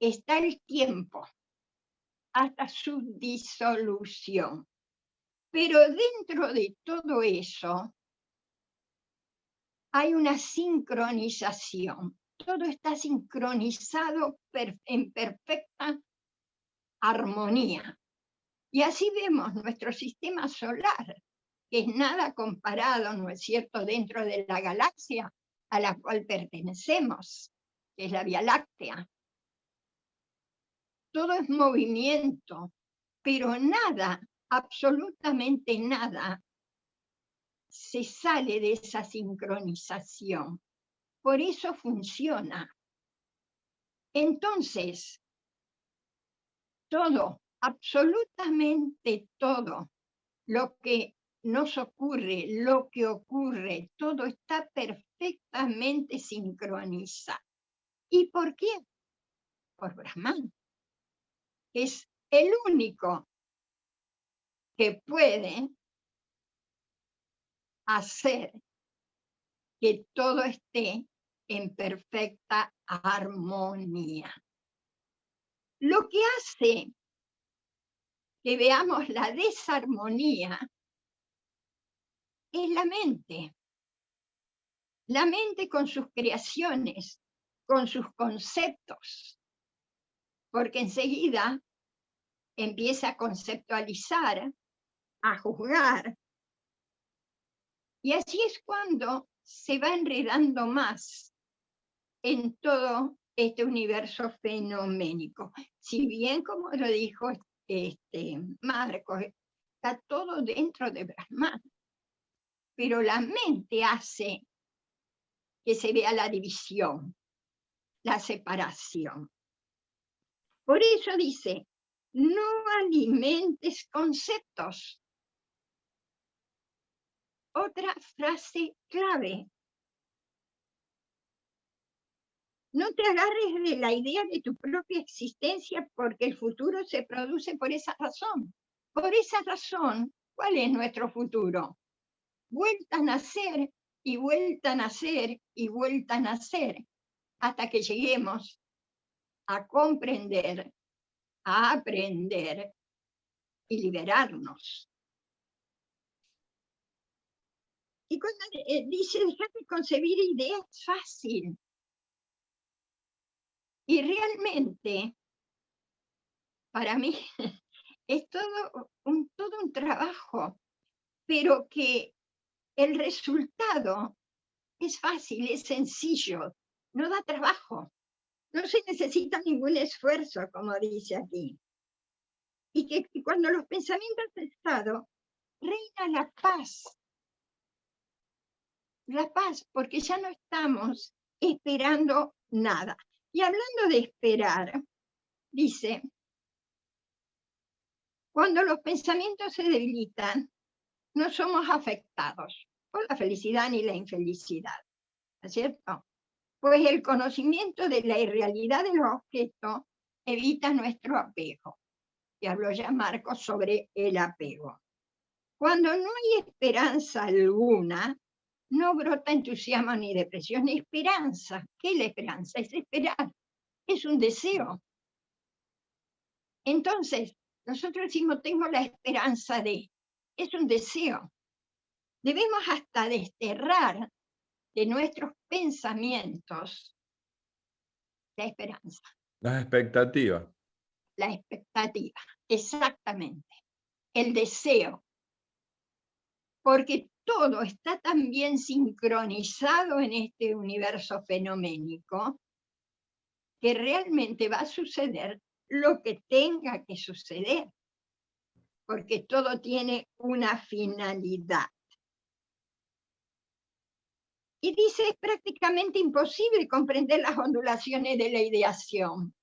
está el tiempo hasta su disolución. Pero dentro de todo eso hay una sincronización. Todo está sincronizado en perfecta armonía. Y así vemos nuestro sistema solar, que es nada comparado, ¿no es cierto?, dentro de la galaxia a la cual pertenecemos, que es la Vía Láctea. Todo es movimiento, pero nada, absolutamente nada, se sale de esa sincronización. Por eso funciona. Entonces, todo, absolutamente todo lo que nos ocurre, lo que ocurre, todo está perfectamente sincronizado. ¿Y por qué? Por Brahman. Es el único que puede hacer que todo esté en perfecta armonía. Lo que hace que veamos la desarmonía es la mente. La mente con sus creaciones, con sus conceptos, porque enseguida empieza a conceptualizar, a juzgar, y así es cuando se va enredando más en todo este universo fenoménico. Si bien, como lo dijo Marcos, está todo dentro de Brahman, pero la mente hace que se vea la división, la separación. Por eso dice, no alimentes conceptos. Otra frase clave. No te agarres de la idea de tu propia existencia porque el futuro se produce por esa razón. Por esa razón, ¿cuál es nuestro futuro? Vuelta a nacer y vuelta a nacer y vuelta a nacer hasta que lleguemos a comprender, a aprender y liberarnos. Y cuando dice dejar de concebir ideas fácil. Y realmente, para mí, es todo un trabajo, pero que el resultado es fácil, es sencillo, no da trabajo, no se necesita ningún esfuerzo, como dice aquí. Y que cuando los pensamientos han estado, reina la paz, porque ya no estamos esperando nada. Y hablando de esperar, dice, cuando los pensamientos se debilitan, no somos afectados por la felicidad ni la infelicidad, ¿no es cierto? Pues el conocimiento de la irrealidad de los objetos evita nuestro apego. Y habló ya Marcos sobre el apego. Cuando no hay esperanza alguna, no brota entusiasmo ni depresión, ni esperanza. ¿Qué es la esperanza? Es esperar, es un deseo. Entonces, nosotros decimos, tengo la esperanza de, es un deseo. Debemos hasta desterrar de nuestros pensamientos la esperanza. Las expectativas. La expectativa, exactamente. El deseo. Porque todo está tan bien sincronizado en este universo fenoménico que realmente va a suceder lo que tenga que suceder. Porque todo tiene una finalidad. Y dice, es prácticamente imposible comprender las ondulaciones de la ideación,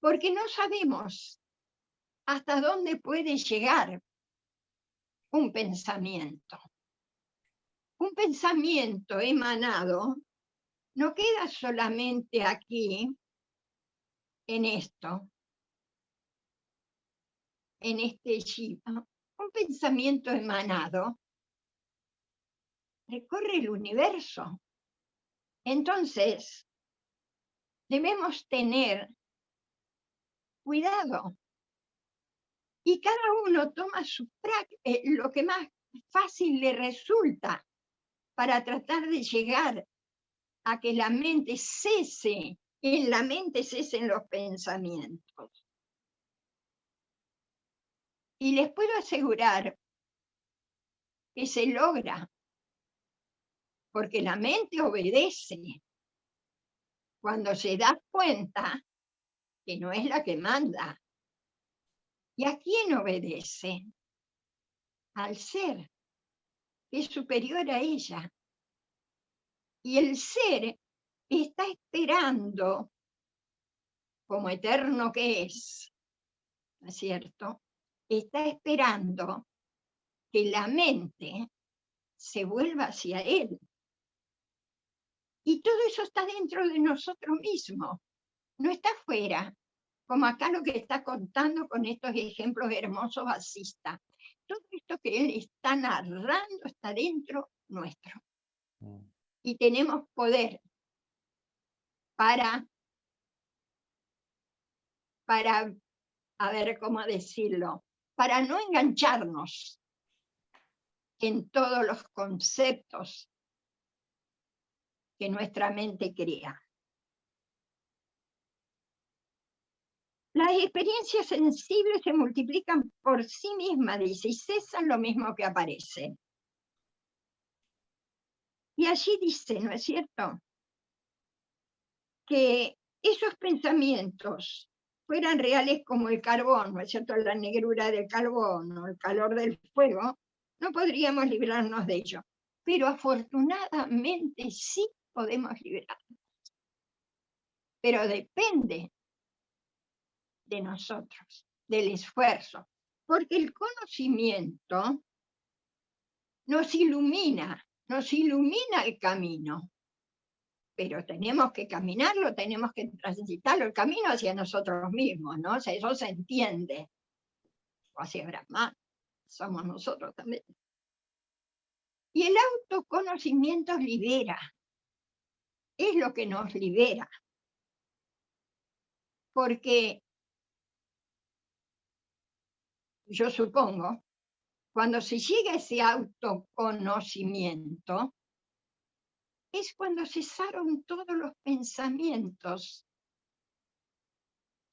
porque no sabemos hasta dónde puede llegar un pensamiento. Un pensamiento emanado no queda solamente aquí, en esto, en este Shiva. Un un pensamiento emanado recorre el universo. Entonces, debemos tener cuidado. Y cada uno toma lo que más fácil le resulta para tratar de llegar a que la mente cese, en la mente cesen los pensamientos. Y les puedo asegurar que se logra, porque la mente obedece cuando se da cuenta que no es la que manda. ¿Y a quién obedece? Al ser, que es superior a ella. Y el ser está esperando, como eterno que es, ¿no es cierto? Está esperando que la mente se vuelva hacia él. Y todo eso está dentro de nosotros mismos, no está afuera, como acá lo que está contando con estos ejemplos hermosos basistas. Todo esto que él está narrando está dentro nuestro. Y tenemos poder para, a ver cómo decirlo, para no engancharnos en todos los conceptos que nuestra mente crea. Las experiencias sensibles se multiplican por sí mismas, dice, y cesan lo mismo que aparece. Y allí dice, ¿no es cierto?, que esos pensamientos fueran reales como el carbón, ¿no es cierto?, la negrura del carbón o el calor del fuego, no podríamos librarnos de ello. Pero afortunadamente sí podemos librarnos. Pero depende de nosotros, del esfuerzo, porque el conocimiento nos ilumina el camino, pero tenemos que caminarlo, tenemos que transitarlo, el camino hacia nosotros mismos, ¿no? O sea, eso se entiende, o hacia Brahma, somos nosotros también. Y el autoconocimiento libera, es lo que nos libera, porque yo supongo, cuando se llega a ese autoconocimiento, es cuando cesaron todos los pensamientos,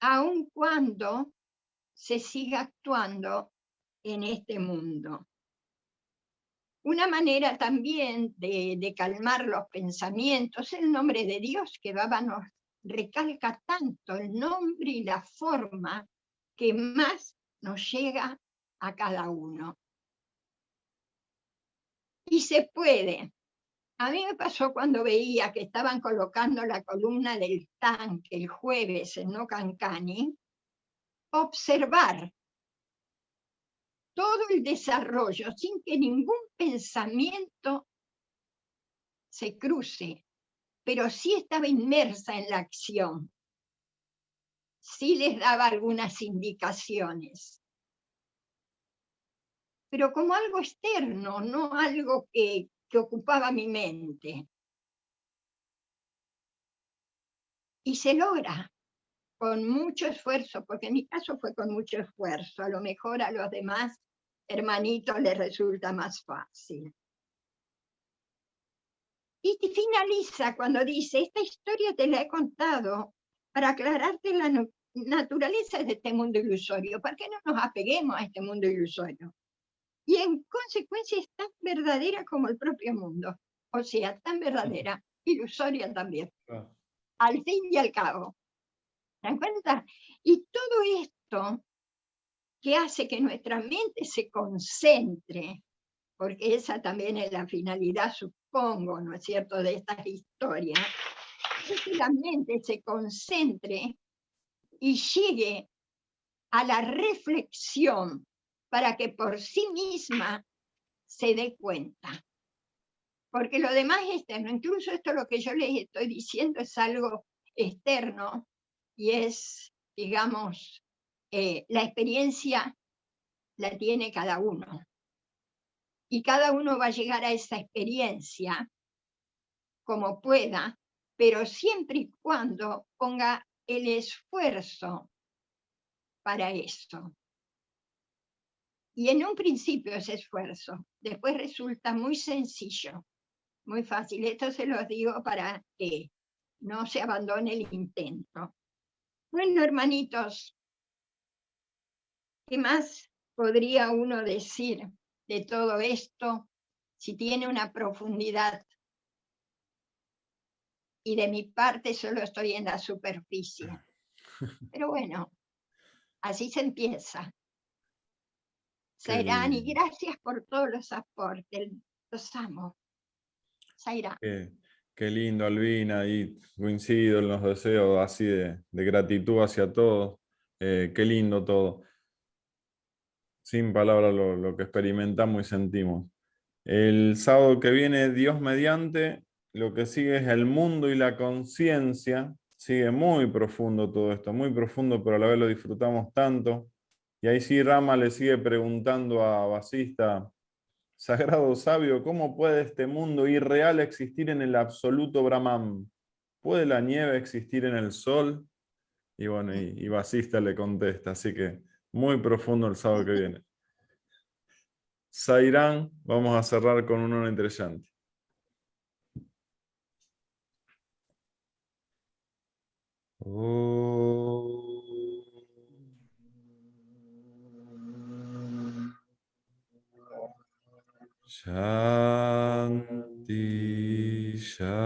aun cuando se siga actuando en este mundo. Una manera también de calmar los pensamientos es el nombre de Dios, que Baba nos recalca tanto, el nombre y la forma que más nos llega a cada uno. Y se puede. A mí me pasó cuando veía que estaban colocando la columna del tanque el jueves en Nocancani, observar todo el desarrollo sin que ningún pensamiento se cruce, pero sí estaba inmersa en la acción. Sí les daba algunas indicaciones, pero como algo externo, no algo que ocupaba mi mente. Y se logra con mucho esfuerzo, porque en mi caso fue con mucho esfuerzo, a lo mejor a los demás hermanitos les resulta más fácil. Y finaliza cuando dice, esta historia te la he contado para aclararte la naturaleza de este mundo ilusorio, para que no nos apeguemos a este mundo ilusorio. Y en consecuencia es tan verdadera como el propio mundo, o sea, tan verdadera, ilusoria también, al fin y al cabo. ¿Se dan cuenta? Y todo esto que hace que nuestra mente se concentre, porque esa también es la finalidad, supongo, ¿no es cierto?, de estas historias, es que la mente se concentre y llegue a la reflexión para que por sí misma se dé cuenta. Porque lo demás es externo, incluso esto lo que yo les estoy diciendo es algo externo y es, digamos, la experiencia la tiene cada uno. Y cada uno va a llegar a esa experiencia como pueda, pero siempre y cuando ponga el esfuerzo para eso. Y en un principio ese esfuerzo, después resulta muy sencillo, muy fácil. Esto se los digo para que no se abandone el intento. Bueno, hermanitos, ¿qué más podría uno decir de todo esto si tiene una profundidad? Y de mi parte solo estoy en la superficie. Pero bueno, así se empieza. Zairán, y gracias por todos los aportes. Los amo. Zairán. Qué lindo, Albina, y coincido en los deseos así de gratitud hacia todos. Qué lindo todo. Sin palabras lo que experimentamos y sentimos. El sábado que viene, Dios mediante, lo que sigue es el mundo y la conciencia. Sigue muy profundo todo esto, muy profundo, pero a la vez lo disfrutamos tanto. Y ahí sí Rama le sigue preguntando a Vasista, sagrado sabio, ¿cómo puede este mundo irreal existir en el absoluto Brahman? ¿Puede la nieve existir en el sol? Y bueno, y Vasista le contesta, así que muy profundo el sábado que viene. Zairán, vamos a cerrar con un entre Yanti. Shanti, Shanti,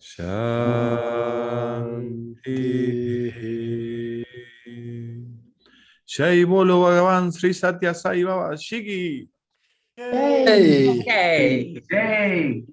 Shanti. Jai Bolo Bhagavan Sri Satya Sai Baba Shiki. Hey. Hey.